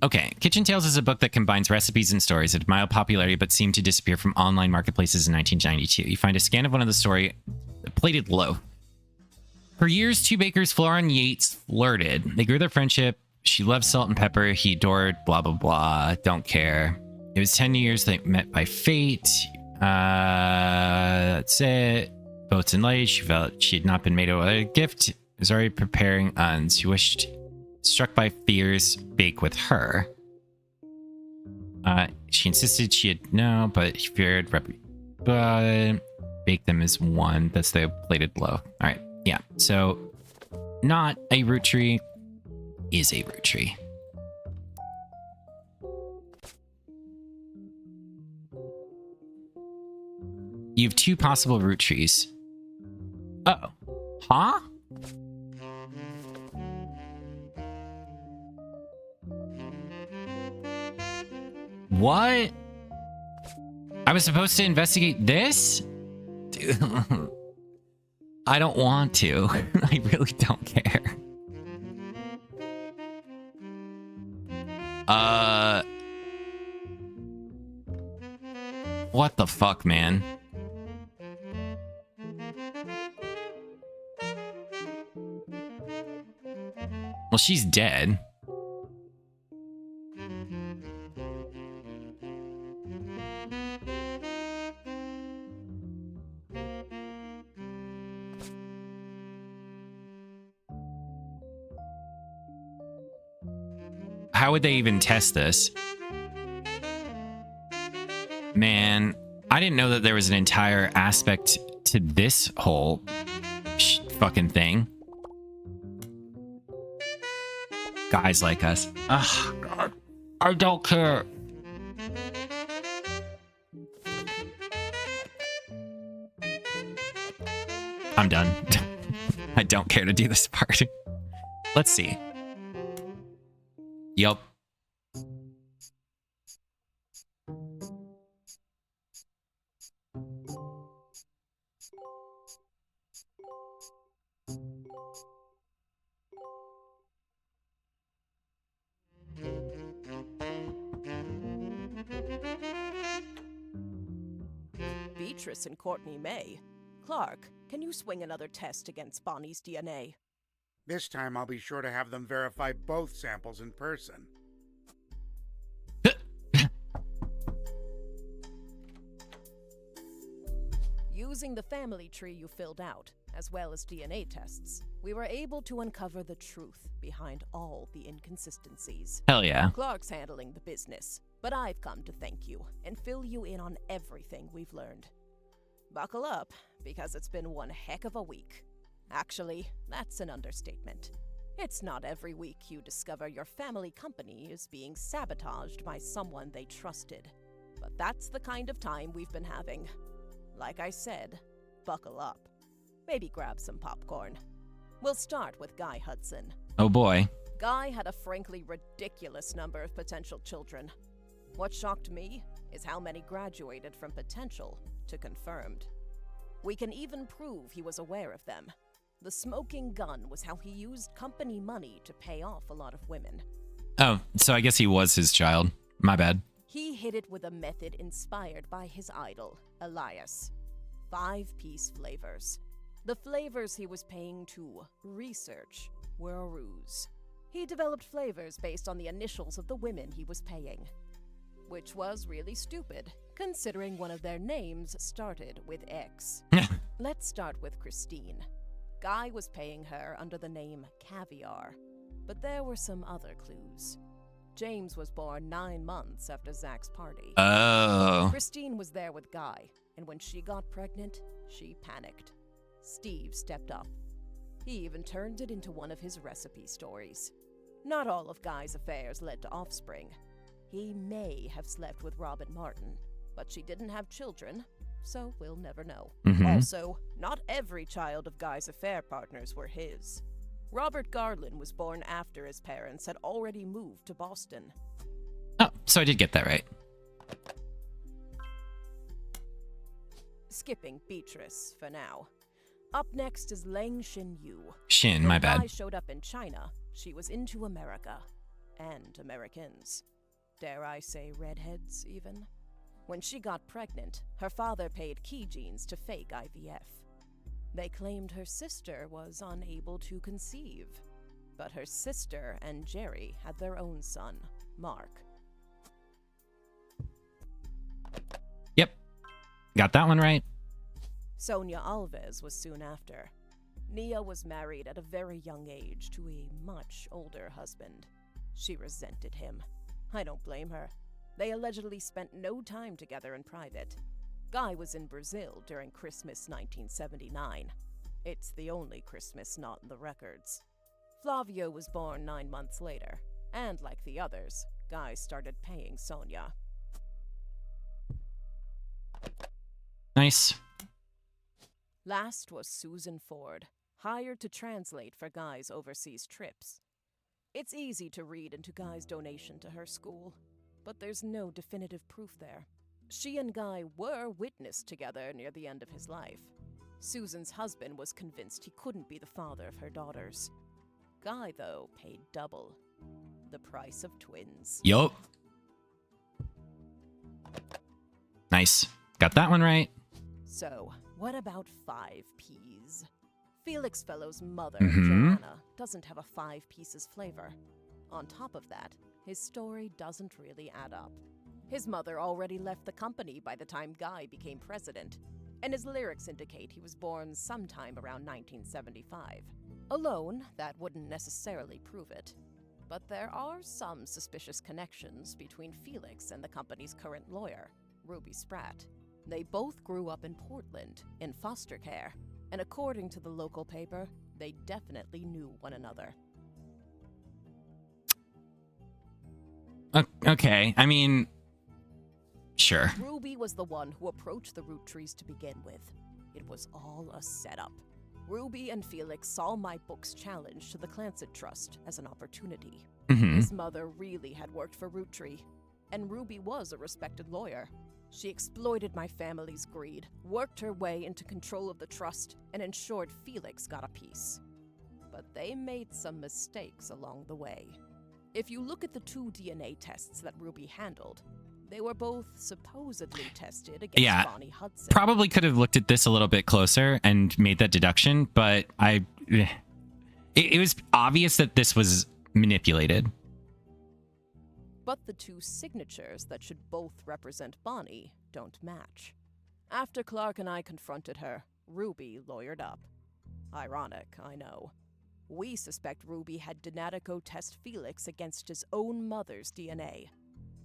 Okay, Kitchen Tales is a book that combines recipes and stories. It had mild popularity, but seemed to disappear from online marketplaces in 1992. You find a scan of one of the story, plated loaf. For years, two bakers, Flora and Yates, flirted. They grew their friendship. She loved salt and pepper. He adored blah, blah, blah. Don't care. It was 10 years they met by fate. That's it. Boats and lights. She felt she had not been made a gift. Was already preparing uns. She wished, struck by fears, bake with her. She insisted she had no, but he feared but bake them as one. That's the plated loaf. All right. Yeah. So not a root tree is a root tree. You have 2 possible root trees. Uh-oh. Huh? What? I was supposed to investigate this? Dude. I don't want to. I really don't care. What the fuck, man? Well, she's dead. How would they even test this? Man, I didn't know that there was an entire aspect to this whole fucking thing. Guys like us. Ugh, God. I don't care. I'm done. I don't care to do this part. Let's see. Yup. Beatrice and Courtney May. Clark, can you swing another test against Bonnie's DNA? This time I'll be sure to have them verify both samples in person. Using the family tree you filled out, as well as DNA tests, we were able to uncover the truth behind all the inconsistencies. Hell yeah. Clark's handling the business, but I've come to thank you and fill you in on everything we've learned. Buckle up, because it's been one heck of a week. Actually, that's an understatement. It's not every week you discover your family company is being sabotaged by someone they trusted. But that's the kind of time we've been having. Like I said, buckle up. Maybe grab some popcorn. We'll start with Guy Hudson. Oh boy. Guy had a frankly ridiculous number of potential children. What shocked me is how many graduated from potential to confirmed. We can even prove he was aware of them. The smoking gun was how he used company money to pay off a lot of women. Oh, so I guess he was his child. My bad. He hid it with a method inspired by his idol, Elias. 5-piece flavors. The flavors he was paying to research were a ruse. He developed flavors based on the initials of the women he was paying. Which was really stupid, considering one of their names started with X. Let's start with Christine. Guy was paying her under the name Caviar, but there were some other clues. James was born 9 months after Zach's party. Oh. Christine was there with Guy, and when she got pregnant, she panicked. Steve stepped up. He even turned it into one of his recipe stories. Not all of Guy's affairs led to offspring. He may have slept with Robin Martin, but she didn't have children, so we'll never know. Also, not every child of Guy's affair partners were his. Robert Garland was born after his parents had already moved to Boston. Oh, so I did get that right. Skipping Beatrice for now. Up next is Lang Xin-yu. Shin, When my bad. Guy showed up in China, she was into America. And Americans. Dare I say redheads, even? When she got pregnant, her father paid key genes to fake IVF. They claimed her sister was unable to conceive. But her sister and Jerry had their own son, Mark. Yep. Got that one right. Sonia Alves was soon after. Nia was married at a very young age to a much older husband. She resented him. I don't blame her. They allegedly spent no time together in private. Guy was in Brazil during Christmas 1979. It's the only Christmas not in the records. Flavio was born 9 months later, and like the others, Guy started paying Sonia. Nice. Last was Susan Ford, hired to translate for Guy's overseas trips. It's easy to read into Guy's donation to her school, but there's no definitive proof there. She and Guy were witnessed together near the end of his life. Susan's husband was convinced he couldn't be the father of her daughters. Guy, though, paid double. The price of twins. Yup. Nice. Got that one right. So, what about 5 Ps? Felix Fellow's mother, Mm-hmm. Joanna, doesn't have a 5 pieces flavor. On top of that, his story doesn't really add up. His mother already left the company by the time Guy became president, and his lyrics indicate he was born sometime around 1975. Alone, that wouldn't necessarily prove it. But there are some suspicious connections between Felix and the company's current lawyer, Ruby Spratt. They both grew up in Portland, in foster care, and according to the local paper, they definitely knew one another. Okay, I mean, sure. Ruby was the one who approached the Roottrees to begin with. It was all a setup. Ruby and Felix saw my book's challenge to the Clancet Trust as an opportunity. Mm-hmm. His mother really had worked for Roottree, and Ruby was a respected lawyer. She exploited my family's greed, worked her way into control of the trust, and ensured Felix got a piece. But they made some mistakes along the way. If you look at the 2 DNA tests that Ruby handled, they were both supposedly tested against Bonnie Hudson. Probably could have looked at this a little bit closer and made that deduction, but it was obvious that this was manipulated. But the 2 signatures that should both represent Bonnie don't match. After Clark and I confronted her, Ruby lawyered up. Ironic, I know. We suspect Ruby had Donatico test Felix against his own mother's DNA.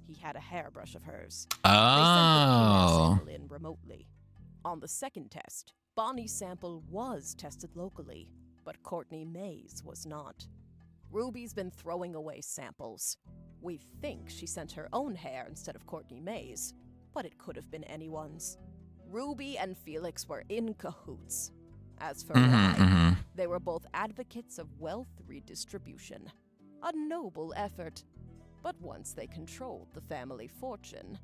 He had a hairbrush of hers. They sent the DNA sample in remotely. On the second test, Bonnie's sample was tested locally, but Courtney May's was not. Ruby's been throwing away samples. We think she sent her own hair instead of Courtney May's, but it could have been anyone's. Ruby and Felix were in cahoots. As for why, they were both advocates of wealth redistribution. A noble effort. But once they controlled the family fortune,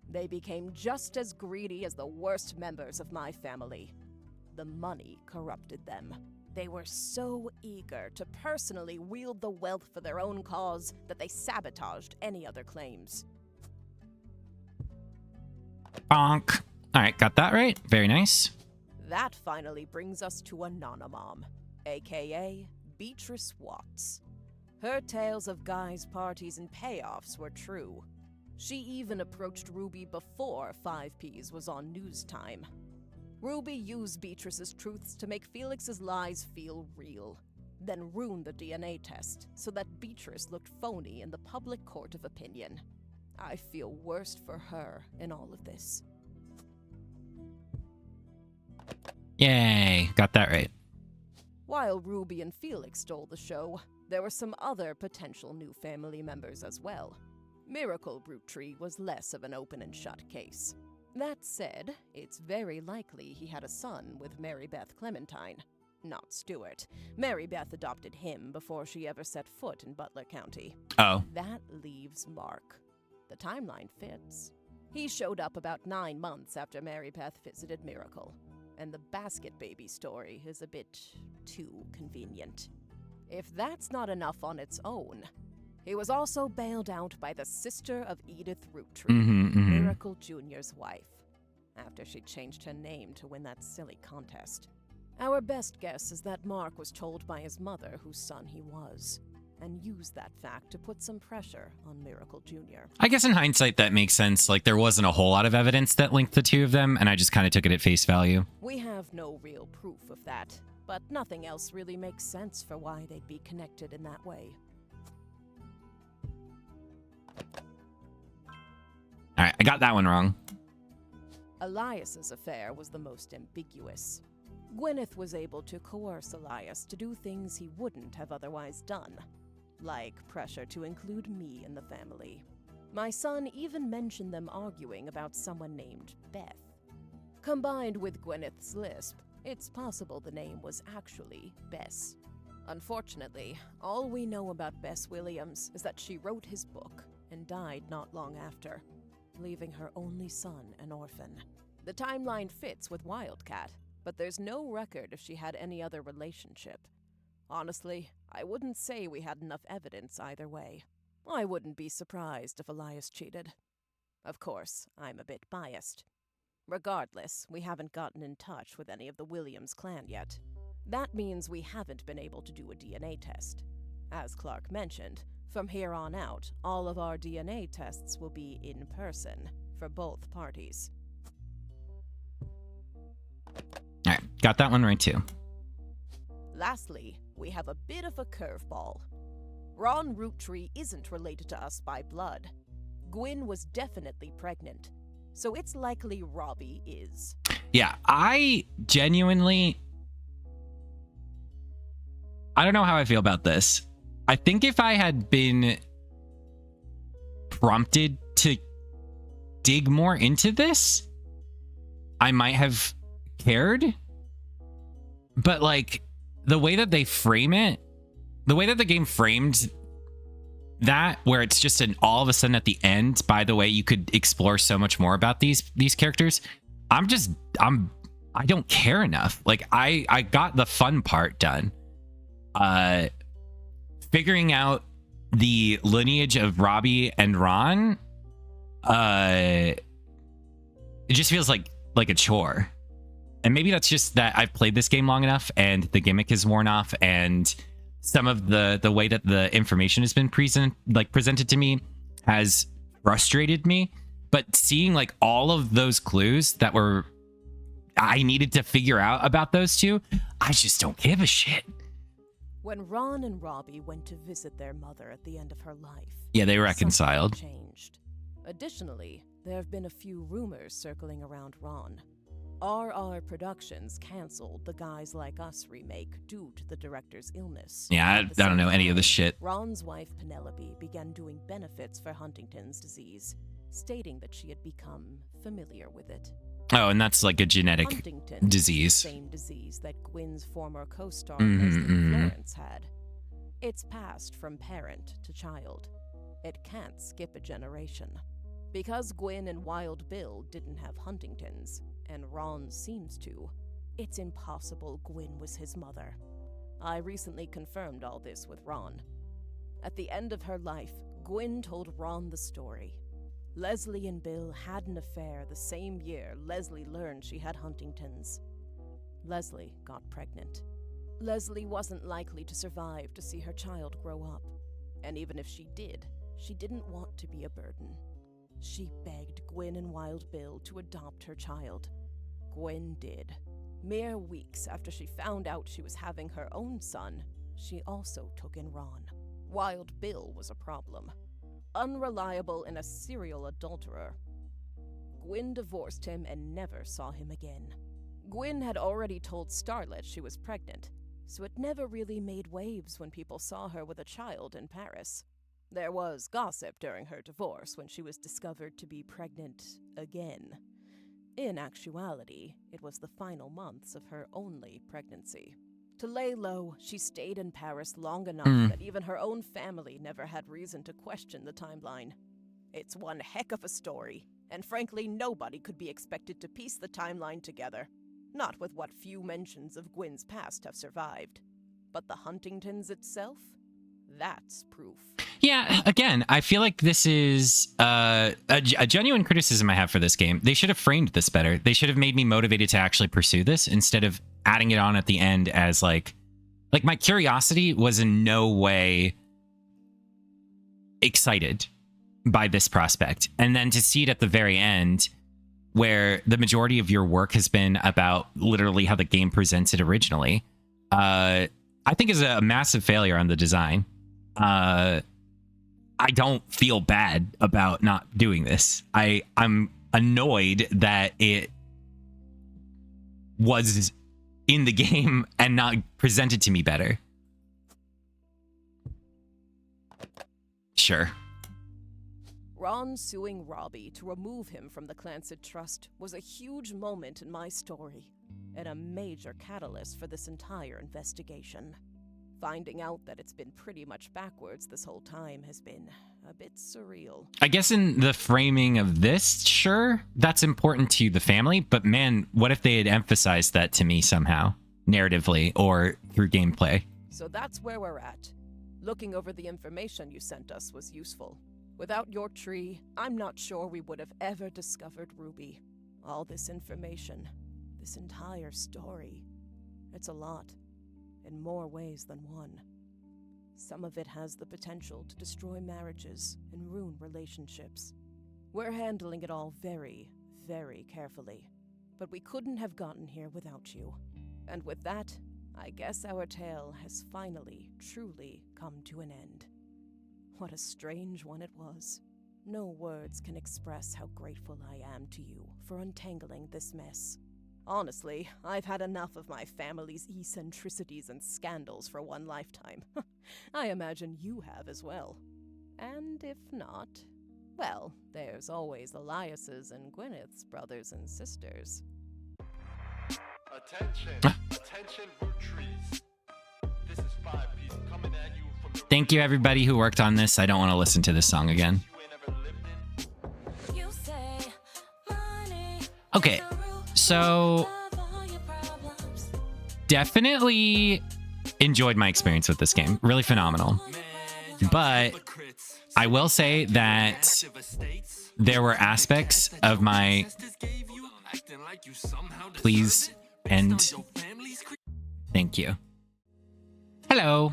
they became just as greedy as the worst members of my family. The money corrupted them. They were so eager to personally wield the wealth for their own cause that they sabotaged any other claims. Bonk. All right, got that right. Very nice. That finally brings us to Anonymom, aka Beatrice Watts. Her tales of Guy's parties and payoffs were true. She even approached Ruby before 5Ps was on news time. Ruby used Beatrice's truths to make Felix's lies feel real, then ruined the DNA test so that Beatrice looked phony in the public court of opinion. I feel worst for her in all of this. Yay, got that right. While Ruby and Felix stole the show, there were some other potential new family members as well. Miracle Roottrie was less of an open and shut case. That said, it's very likely he had a son with Mary Beth Clementine. Not Stuart. Mary Beth adopted him before she ever set foot in Butler County. Oh. That leaves Mark. The timeline fits. He showed up about 9 months after Mary Beth visited Miracle, and the basket baby story is a bit too convenient. If that's not enough on its own, he was also bailed out by the sister of Edith Roottree, Miracle Jr.'s wife, after she changed her name to win that silly contest. Our best guess is that Mark was told by his mother whose son he was, and used that fact to put some pressure on Miracle Jr. I guess in hindsight, that makes sense. Like, there wasn't a whole lot of evidence that linked the 2 of them, and I just kind of took it at face value. We have no real proof of that, but nothing else really makes sense for why they'd be connected in that way. All right, I got that one wrong. Elias's affair was the most ambiguous. Gwyneth was able to coerce Elias to do things he wouldn't have otherwise done, like pressure to include me in the family. My son even mentioned them arguing about someone named Beth. Combined with Gwyneth's lisp, it's possible the name was actually Bess. Unfortunately, all we know about Bess Williams is that she wrote his book and died not long after, leaving her only son an orphan. The timeline fits with Wildcat, but there's no record if she had any other relationship. Honestly, I wouldn't say we had enough evidence either way. I wouldn't be surprised if Elias cheated. Of course, I'm a bit biased. Regardless, we haven't gotten in touch with any of the Williams clan yet. That means we haven't been able to do a DNA test. As Clark mentioned, from here on out, all of our DNA tests will be in person for both parties. All right, got that one right too. Lastly, we have a bit of a curveball. Ron Roottree isn't related to us by blood. Gwyn was definitely pregnant, so it's likely Robbie is. Yeah, I genuinely... I don't know how I feel about this. I think if I had been prompted to dig more into this, I might have cared. But like the way that they frame it, the way that the game framed that, where it's just an all of a sudden at the end, by the way, you could explore so much more about these characters. I don't care enough. Like I got the fun part done. Figuring out the lineage of Robbie and Ron, it just feels like a chore. And maybe that's just that I've played this game long enough and the gimmick is worn off, and some of the way that the information has been presented to me has frustrated me. But seeing like all of those clues that I needed to figure out about those two, I just don't give a shit. When Ron and Robbie went to visit their mother at the end of her life, yeah, they reconciled. something changed. Additionally, there have been a few rumors circling around Ron. RR Productions canceled the Guys Like Us remake due to the director's illness. Yeah, I don't know any of this shit. Ron's wife Penelope began doing benefits for Huntington's disease, stating that she had become familiar with it. Oh, and that's like a genetic disease. Same disease that Gwyn's former co-star Florence had. It's passed from parent to child. It can't skip a generation. Because Gwyn and Wild Bill didn't have Huntington's, and Ron seems to, it's impossible Gwyn was his mother. I recently confirmed all this with Ron. At the end of her life, Gwyn told Ron the story. Leslie and Bill had an affair the same year Leslie learned she had Huntington's. Leslie got pregnant. Leslie wasn't likely to survive to see her child grow up, and even if she did, she didn't want to be a burden. She begged Gwyn and Wild Bill to adopt her child. Gwyn did. Mere weeks after she found out she was having her own son, she also took in Ron. Wild Bill was a problem. Unreliable and a serial adulterer. Gwyn divorced him and never saw him again. Gwyn had already told Starlet she was pregnant, so it never really made waves when people saw her with a child in Paris. There was gossip during her divorce when she was discovered to be pregnant again. In actuality, it was the final months of her only pregnancy. To lay low, she stayed in Paris long enough that even her own family never had reason to question the timeline. It's one heck of a story, and frankly, nobody could be expected to piece the timeline together. Not with what few mentions of Gwyn's past have survived. But the Huntingtons itself? That's proof. Yeah, again, I feel like this is a genuine criticism I have for this game. They should have framed this better. They should have made me motivated to actually pursue this instead of adding it on at the end as like my curiosity was in no way excited by this prospect. And then to see it at the very end where the majority of your work has been about literally how the game presents it originally, I think is a massive failure on the design. I don't feel bad about not doing this. I'm annoyed that it in the game and not presented to me better. Sure. Ron suing Robbie to remove him from the Clancet Trust was a huge moment in my story, and a major catalyst for this entire investigation. Finding out that it's been pretty much backwards this whole time has been a bit surreal. I guess in the framing of this, sure, that's important to the family, but man, what if they had emphasized that to me somehow, narratively or through gameplay? So that's where we're at. Looking over the information you sent us was useful. Without your tree, I'm not sure we would have ever discovered Ruby. All this information, this entire story, it's a lot, in more ways than one. Some of it has the potential to destroy marriages and ruin relationships. We're handling it all very, very carefully, but we couldn't have gotten here without you. And with that, I guess our tale has finally, truly come to an end. What a strange one it was. No words can express how grateful I am to you for untangling this mess. Honestly, I've had enough of my family's eccentricities and scandals for one lifetime. I imagine you have as well. And if not, well, there's always Elias's and Gwyneth's brothers and sisters. Attention, attention, Roottrees. This is 5-piece coming at you from the Thank you, everybody who worked on this. I don't want to listen to this song again. you ain't ever lived in. You say money Okay, so of all your problems. definitely enjoyed my experience with this game. Really phenomenal. But I will say that there were aspects of my... Please end. Thank you. Hello.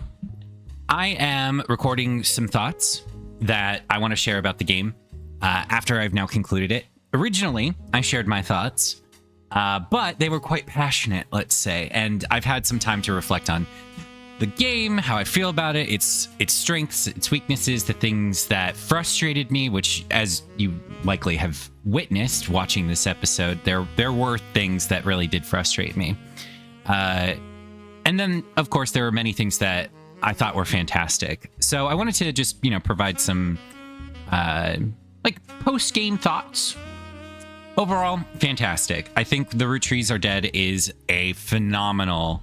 I am recording some thoughts that I want to share about the game after I've now concluded it. Originally, I shared my thoughts, but they were quite passionate, let's say, and I've had some time to reflect on the game, how I feel about it, its strengths, its weaknesses, the things that frustrated me, which, as you likely have witnessed watching this episode, there were things that really did frustrate me. And then, of course, there were many things that I thought were fantastic. So I wanted to just, provide some, post-game thoughts. Overall, fantastic. I think The Roottrees Are Dead is a phenomenal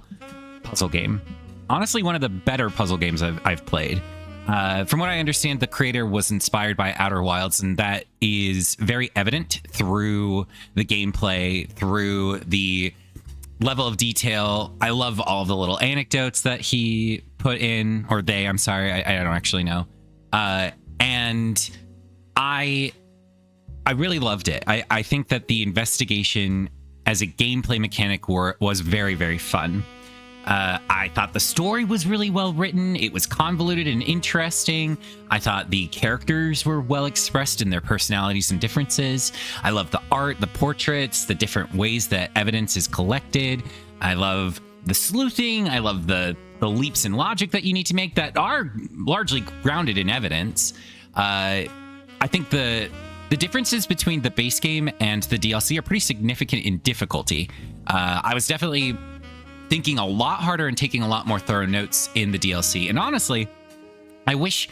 puzzle game. Honestly, one of the better puzzle games I've played. From what I understand, the creator was inspired by Outer Wilds, and that is very evident through the gameplay, through the level of detail. I love all the little anecdotes that he put in, or they, I'm sorry, I don't actually know. And I really loved it. I think that the investigation as a gameplay mechanic was very, very fun. I thought the story was really well written. It was convoluted and interesting. I thought the characters were well expressed in their personalities and differences. I love the art, the portraits, the different ways that evidence is collected. I love the sleuthing. I love the leaps in logic that you need to make that are largely grounded in evidence. I think the differences between the base game and the DLC are pretty significant in difficulty. I was definitely thinking a lot harder and taking a lot more thorough notes in the DLC. And honestly, I wish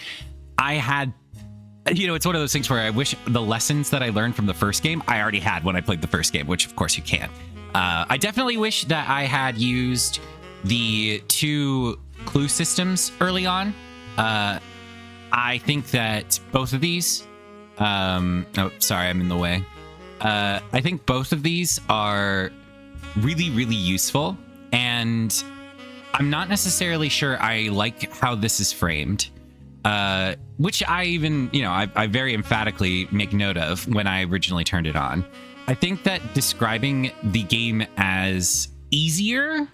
I had, it's one of those things where I wish the lessons that I learned from the first game, I already had when I played the first game, which of course you can't. I definitely wish that I had used the 2 clue systems early on. I think that both of these, oh, sorry, I'm in the way. I think both of these are really, really useful. And I'm not necessarily sure I like how this is framed, which I even, I very emphatically make note of when I originally turned it on. I think that describing the game as easier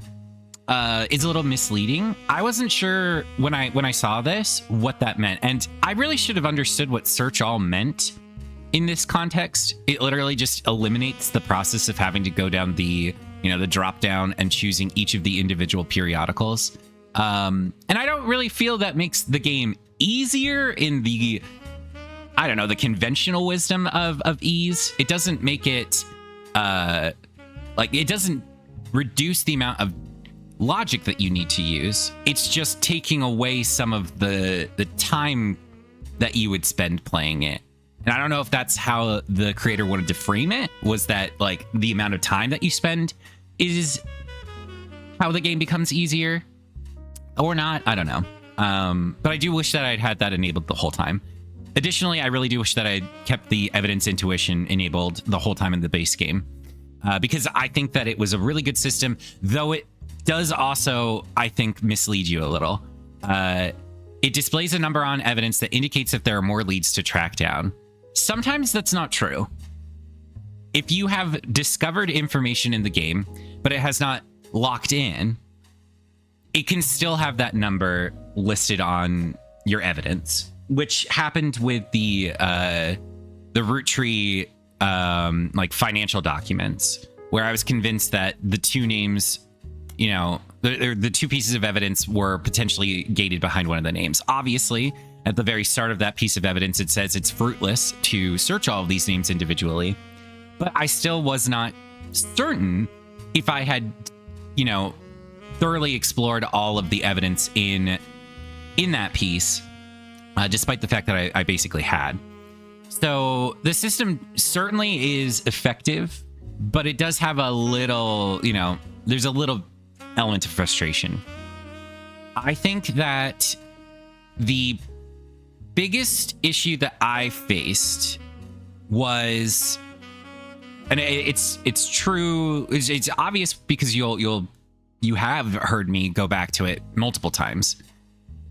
is a little misleading. I wasn't sure when I saw this what that meant, and I really should have understood what search all meant in this context. It literally just eliminates the process of having to go down the drop down and choosing each of the individual periodicals. And I don't really feel that makes the game easier in the, the conventional wisdom of ease. It doesn't make it, it doesn't reduce the amount of logic that you need to use. It's just taking away some of the time that you would spend playing it. And I don't know if that's how the creator wanted to frame it, was that like the amount of time that you spend is how the game becomes easier or not. I don't know. But I do wish that I'd had that enabled the whole time. Additionally, I really do wish that I'd kept the evidence intuition enabled the whole time in the base game, because I think that it was a really good system, though it does also, I think, mislead you a little. It displays a number on evidence that indicates that there are more leads to track down. Sometimes that's not true. If you have discovered information in the game, but it has not locked in, it can still have that number listed on your evidence, which happened with the Roottree like financial documents, where I was convinced that the two names, you know, the two pieces of evidence were potentially gated behind one of the names. Obviously, at the very start of that piece of evidence, it says it's fruitless to search all of these names individually, but I still was not certain if I had, you know, thoroughly explored all of the evidence in that piece, despite the fact that I basically had. So the system certainly is effective, but it does have a little, you know, there's a little element of frustration. I think that the biggest issue that I faced was, and it's true, it's obvious because you have heard me go back to it multiple times,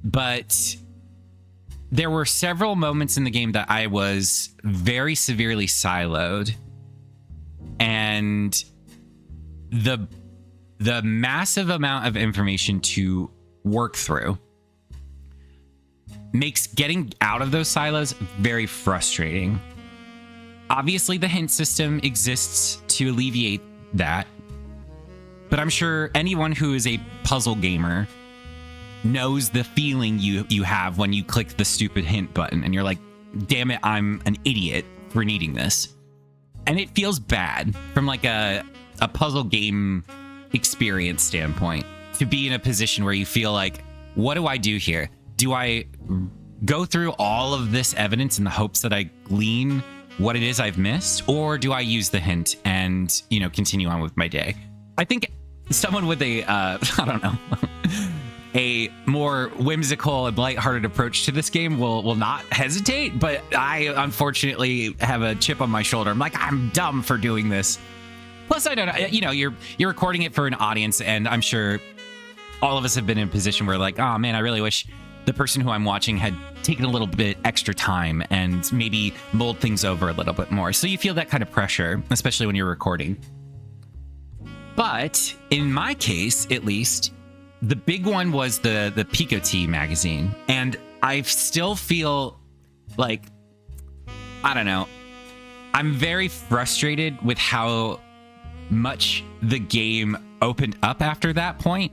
but there were several moments in the game that I was very severely siloed, and the massive amount of information to work through makes getting out of those silos very frustrating. Obviously, the hint system exists to alleviate that, but I'm sure anyone who is a puzzle gamer knows the feeling you have when you click the stupid hint button and you're like, damn it, I'm an idiot for needing this. And it feels bad from like a puzzle game experience standpoint to be in a position where you feel like, what do I do here? Do I go through all of this evidence in the hopes that I glean what it is I've missed? Or do I use the hint and, you know, continue on with my day? I think someone with a, I don't know, a more whimsical and lighthearted approach to this game will not hesitate, but I unfortunately have a chip on my shoulder. I'm like, I'm dumb for doing this. Plus, I don't know, you know, you're recording it for an audience, and I'm sure all of us have been in a position where like, oh man, I really wish the person who I'm watching had taken a little bit extra time and maybe mulled things over a little bit more. So you feel that kind of pressure, especially when you're recording. But in my case, at least, the big one was the Picot magazine. And I still feel like, I don't know, I'm very frustrated with how much the game opened up after that point.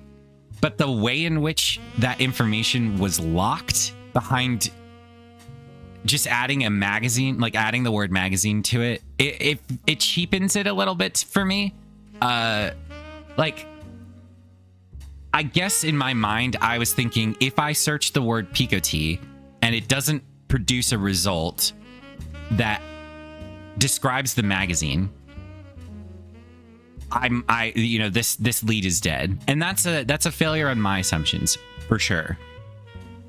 But the way in which that information was locked behind just adding a magazine, like adding the word magazine to it, it cheapens it a little bit for me. Like, I guess in my mind, I was thinking if I search the word Picot and it doesn't produce a result that describes the magazine, you know, this lead is dead. And that's a failure on my assumptions for sure.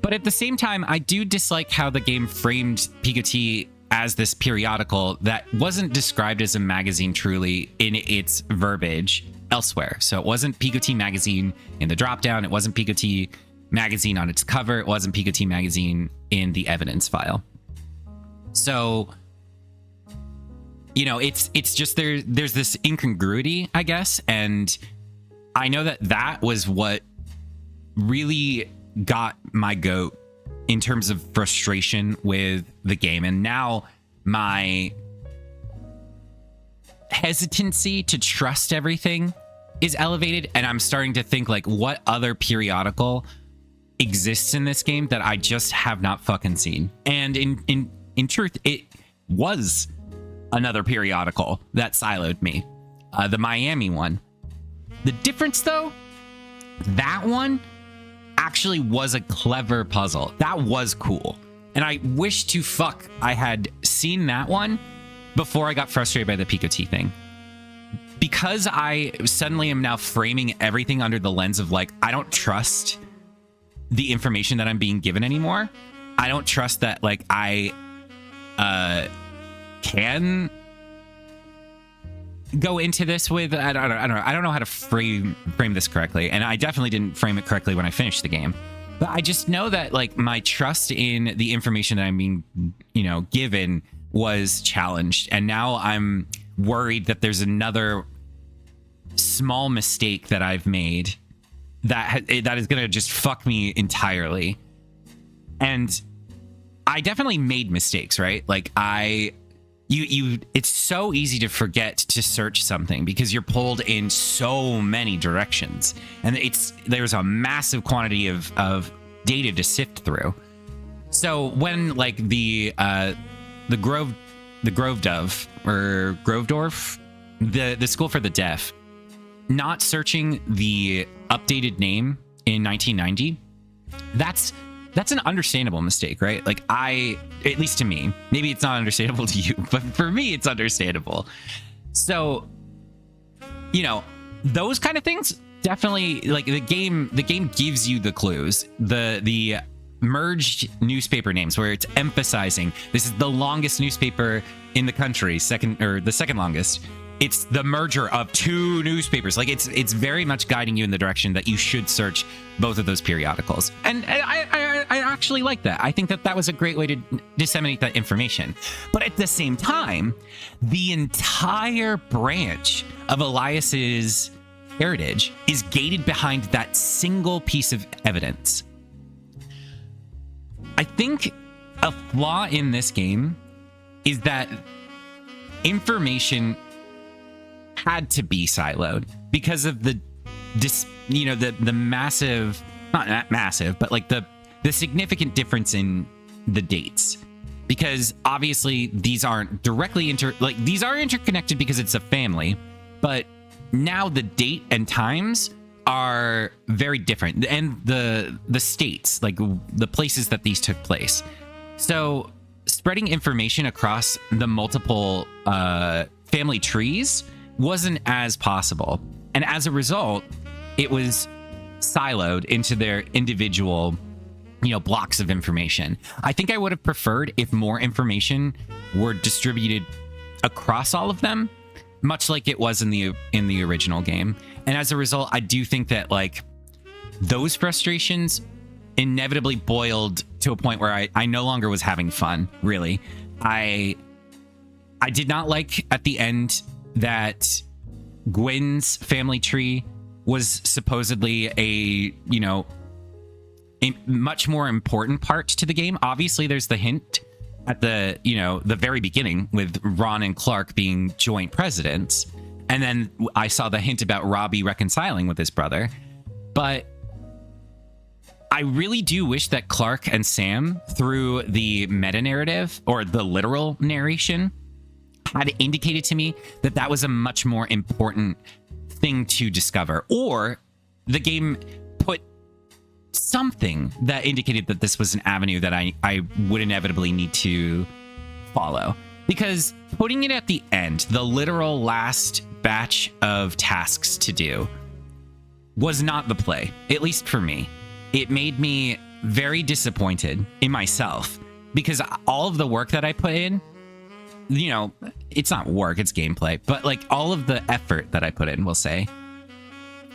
But at the same time, I do dislike how the game framed Picot as this periodical that wasn't described as a magazine truly in its verbiage elsewhere. So it wasn't Picot magazine in the dropdown. It wasn't Picot magazine on its cover. It wasn't Picot magazine in the evidence file. So, you know, it's just there's this incongruity, I guess. And I know that was what really got my goat in terms of frustration with the game. And now my hesitancy to trust everything is elevated, and I'm starting to think like, what other periodical exists in this game that I just have not fucking seen? And in truth, it was another periodical that siloed me, the Miami one. The difference, though, that one actually was a clever puzzle. That was cool. And I wish to fuck I had seen that one before I got frustrated by the Picoti thing. Because I suddenly am now framing everything under the lens of like, I don't trust the information that I'm being given anymore. I don't trust that like I can go into this with I don't know how to frame this correctly, and I definitely didn't frame it correctly when I finished the game. But I just know that like my trust in the information that I'm being, given was challenged, and now I'm worried that there's another small mistake that I've made that is gonna just fuck me entirely. And I definitely made mistakes, right? Like it's so easy to forget to search something because you're pulled in so many directions, and there's a massive quantity of data to sift through. So when like the Grove Dove or Grovedorf, the school for the deaf, not searching the updated name in 1990, that's an understandable mistake, right? Like at least to me, maybe it's not understandable to you, but for me, it's understandable. So, those kind of things definitely, like, the game gives you the clues. The merged newspaper names where it's emphasizing this is the longest newspaper in the country, the second longest. It's the merger of two newspapers. Like it's very much guiding you in the direction that you should search both of those periodicals. And I actually like that. I think that was a great way to disseminate that information. But at the same time, the entire branch of Elias's heritage is gated behind that single piece of evidence. I think a flaw in this game is that information had to be siloed because of the massive, not that massive, but like the significant difference in the dates. Because obviously these aren't directly these are interconnected because it's a family, but now the date and times are very different, and the states, like the places that these took place. So spreading information across the multiple family trees wasn't as possible, and as a result, it was siloed into their individual, blocks of information. I think I would have preferred if more information were distributed across all of them, much like it was in the original game. And as a result, I do think that like those frustrations inevitably boiled to a point where I no longer was having fun, really. I did not like at the end that Gwen's family tree was supposedly a much more important part to the game. Obviously, there's the hint at the very beginning with Ron and Clark being joint presidents. And then I saw the hint about Robbie reconciling with his brother. But I really do wish that Clark and Sam, through the meta-narrative or the literal narration, had indicated to me that was a much more important thing to discover. Or the game put something that indicated that this was an avenue that I would inevitably need to follow. Because putting it at the end, the literal last batch of tasks to do, was not the play, at least for me. It made me very disappointed in myself, because all of the work that I put in, it's not work, it's gameplay, but like all of the effort that I put in, we'll say,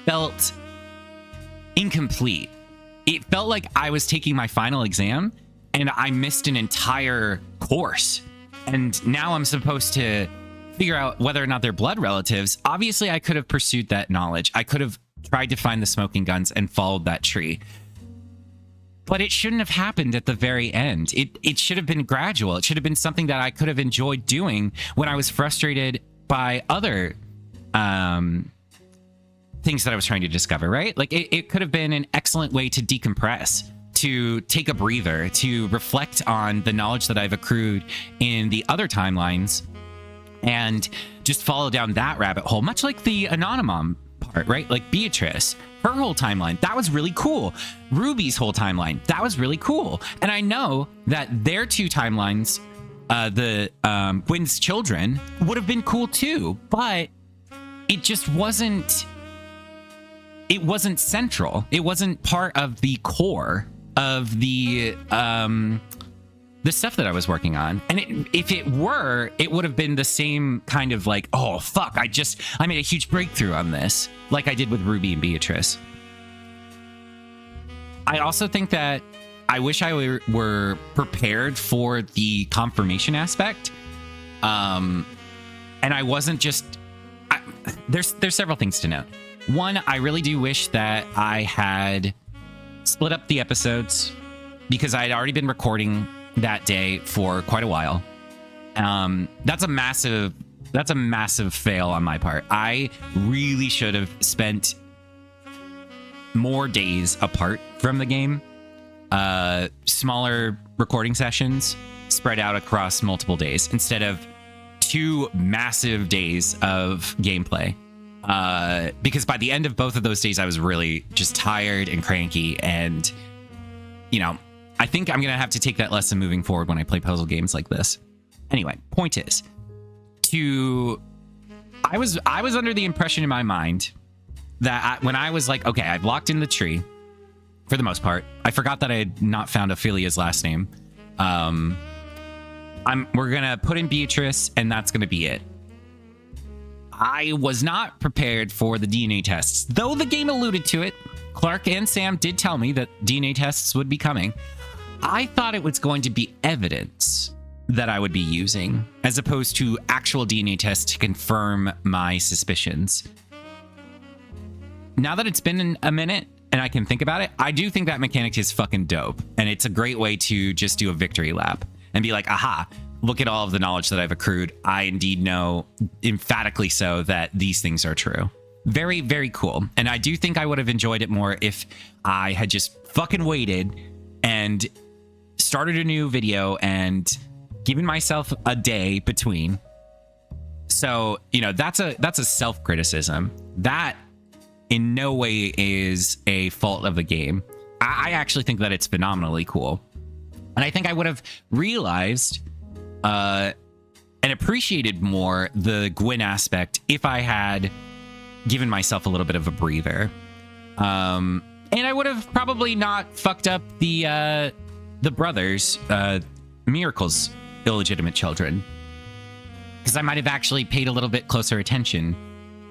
felt incomplete. It felt like I was taking my final exam and I missed an entire course. And now I'm supposed to figure out whether or not they're blood relatives. Obviously, I could have pursued that knowledge. I could have tried to find the smoking guns and followed that tree. But it shouldn't have happened at the very end. It should have been gradual. It should have been something that I could have enjoyed doing when I was frustrated by other things that I was trying to discover, right? Like it could have been an excellent way to decompress, to take a breather, to reflect on the knowledge that I've accrued in the other timelines and just follow down that rabbit hole, much like the Anonymom part, right? Like Beatrice, her whole timeline, that was really cool. Ruby's whole timeline, that was really cool. And I know that their two timelines, Gwen's children, would have been cool too, but it just wasn't. It wasn't central. It wasn't part of the core of the stuff that I was working on. And if it were, it would have been the same kind of like, oh fuck, I made a huge breakthrough on this, like I did with Ruby and Beatrice. I also think that I wish I were prepared for the confirmation aspect. And I wasn't just. There's several things to note. One, I really do wish that I had split up the episodes because I had already been recording that day for quite a while. That's a massive fail on my part. I really should have spent more days apart from the game, smaller recording sessions spread out across multiple days instead of 2 massive days of gameplay. Because by the end of both of those days, I was really just tired and cranky. And, I think I'm going to have to take that lesson moving forward when I play puzzle games like this. Anyway, point is, I was under the impression in my mind that when I was like, okay, I've locked in the tree for the most part. I forgot that I had not found Ophelia's last name. We're going to put in Beatrice and that's going to be it. I was not prepared for the DNA tests, though the game alluded to it. Clark and Sam did tell me that DNA tests would be coming. I thought it was going to be evidence that I would be using, as opposed to actual DNA tests to confirm my suspicions. Now that it's been a minute and I can think about it, I do think that mechanic is fucking dope. And it's a great way to just do a victory lap and be like, aha, look at all of the knowledge that I've accrued. I indeed know emphatically so that these things are true. Very, very cool. And I do think I would have enjoyed it more if I had just fucking waited and started a new video and given myself a day between. So, that's a self-criticism. That in no way is a fault of the game. I actually think that it's phenomenally cool. And I think I would have realized and appreciated more the Gwen aspect if I had given myself a little bit of a breather. And I would have probably not fucked up the brothers, Miracle's illegitimate children, because I might have actually paid a little bit closer attention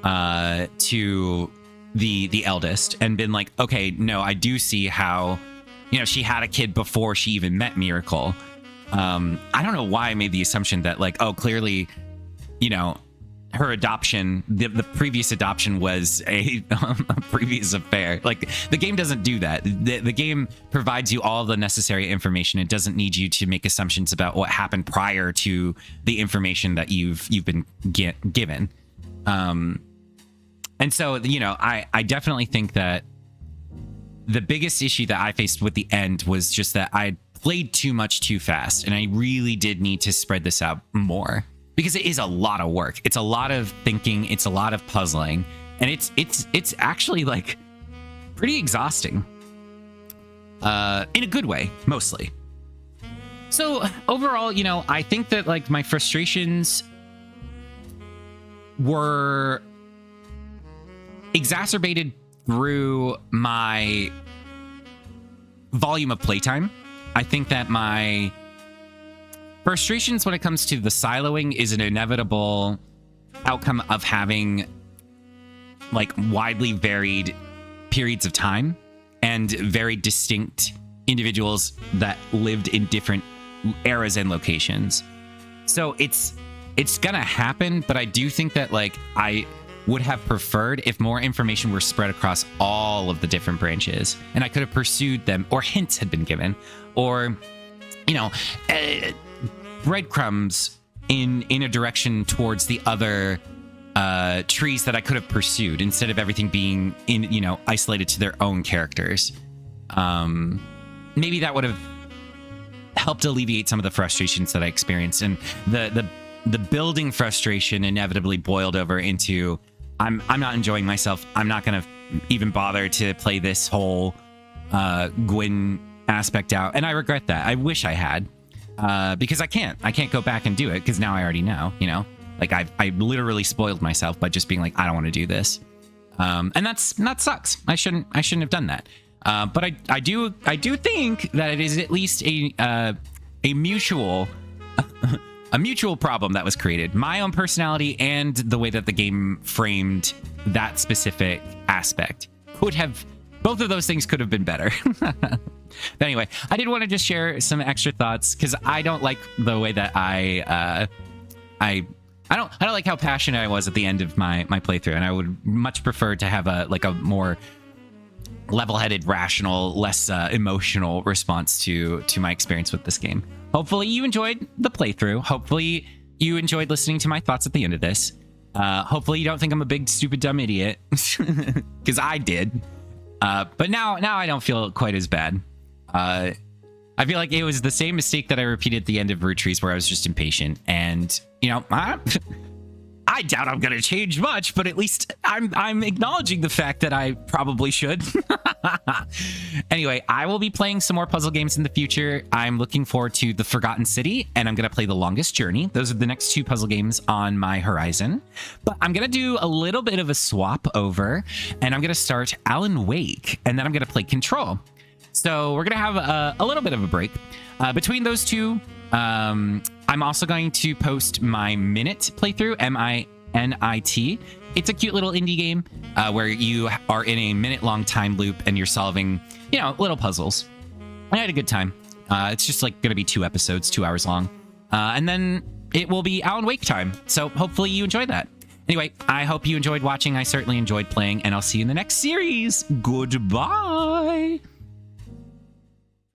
to the eldest and been like, okay, no, I do see how, she had a kid before she even met Miracle. I don't know why I made the assumption that like, oh, clearly, her adoption, the previous adoption was a previous affair. Like the game doesn't do that. The game provides you all the necessary information. It doesn't need you to make assumptions about what happened prior to the information that you've been given. And so, I definitely think that the biggest issue that I faced with the end was just that I played too much too fast, and I really did need to spread this out more because it is a lot of work. It's a lot of thinking. It's a lot of puzzling, and it's actually like pretty exhausting, in a good way, mostly. So overall, I think that like my frustrations were exacerbated through my volume of playtime. I think that my frustrations when it comes to the siloing is an inevitable outcome of having like widely varied periods of time and very distinct individuals that lived in different eras and locations. So it's gonna happen, but I do think that like I would have preferred if more information were spread across all of the different branches and I could have pursued them, or hints had been given, or breadcrumbs in a direction towards the other trees that I could have pursued instead of everything being isolated to their own characters. Maybe that would have helped alleviate some of the frustrations that I experienced, and the building frustration inevitably boiled over into I'm not enjoying myself. I'm not gonna even bother to play this whole Gwyn aspect out, and I regret that. I wish I had, because I can't go back and do it because now I already know, you know, like I literally spoiled myself by just being like, I don't want to do this, and that sucks. I shouldn't have done that. But I do think that it is at least a mutual a mutual problem that was created. My own personality and the way that the game framed that specific aspect both of those things could have been better. But anyway, I did want to just share some extra thoughts because I don't like the way that I don't like how passionate I was at the end of my playthrough, and I would much prefer to have a more level-headed, rational, less emotional response to my experience with this game. Hopefully you enjoyed the playthrough. Hopefully you enjoyed listening to my thoughts at the end of this. Hopefully you don't think I'm a big, stupid, dumb idiot, because I did. But now I don't feel quite as bad. I feel like it was the same mistake that I repeated at the end of Roottrees, where I was just impatient. And, you know, I doubt I'm going to change much, but at least I'm acknowledging the fact that I probably should. Anyway, I will be playing some more puzzle games in the future. I'm looking forward to The Forgotten City, and I'm going to play The Longest Journey. Those are the next 2 puzzle games on my horizon. But I'm going to do a little bit of a swap over, and I'm going to start Alan Wake, and then I'm going to play Control. So we're going to have a little bit of a break. Between those two, I'm also going to post my Minute playthrough, MINIT. It's a cute little indie game where you are in a minute-long time loop and you're solving, you know, little puzzles. I had a good time. It's just like going to be 2 episodes, 2 hours long. And then it will be Alan Wake time. So hopefully you enjoyed that. Anyway, I hope you enjoyed watching. I certainly enjoyed playing, and I'll see you in the next series. Goodbye.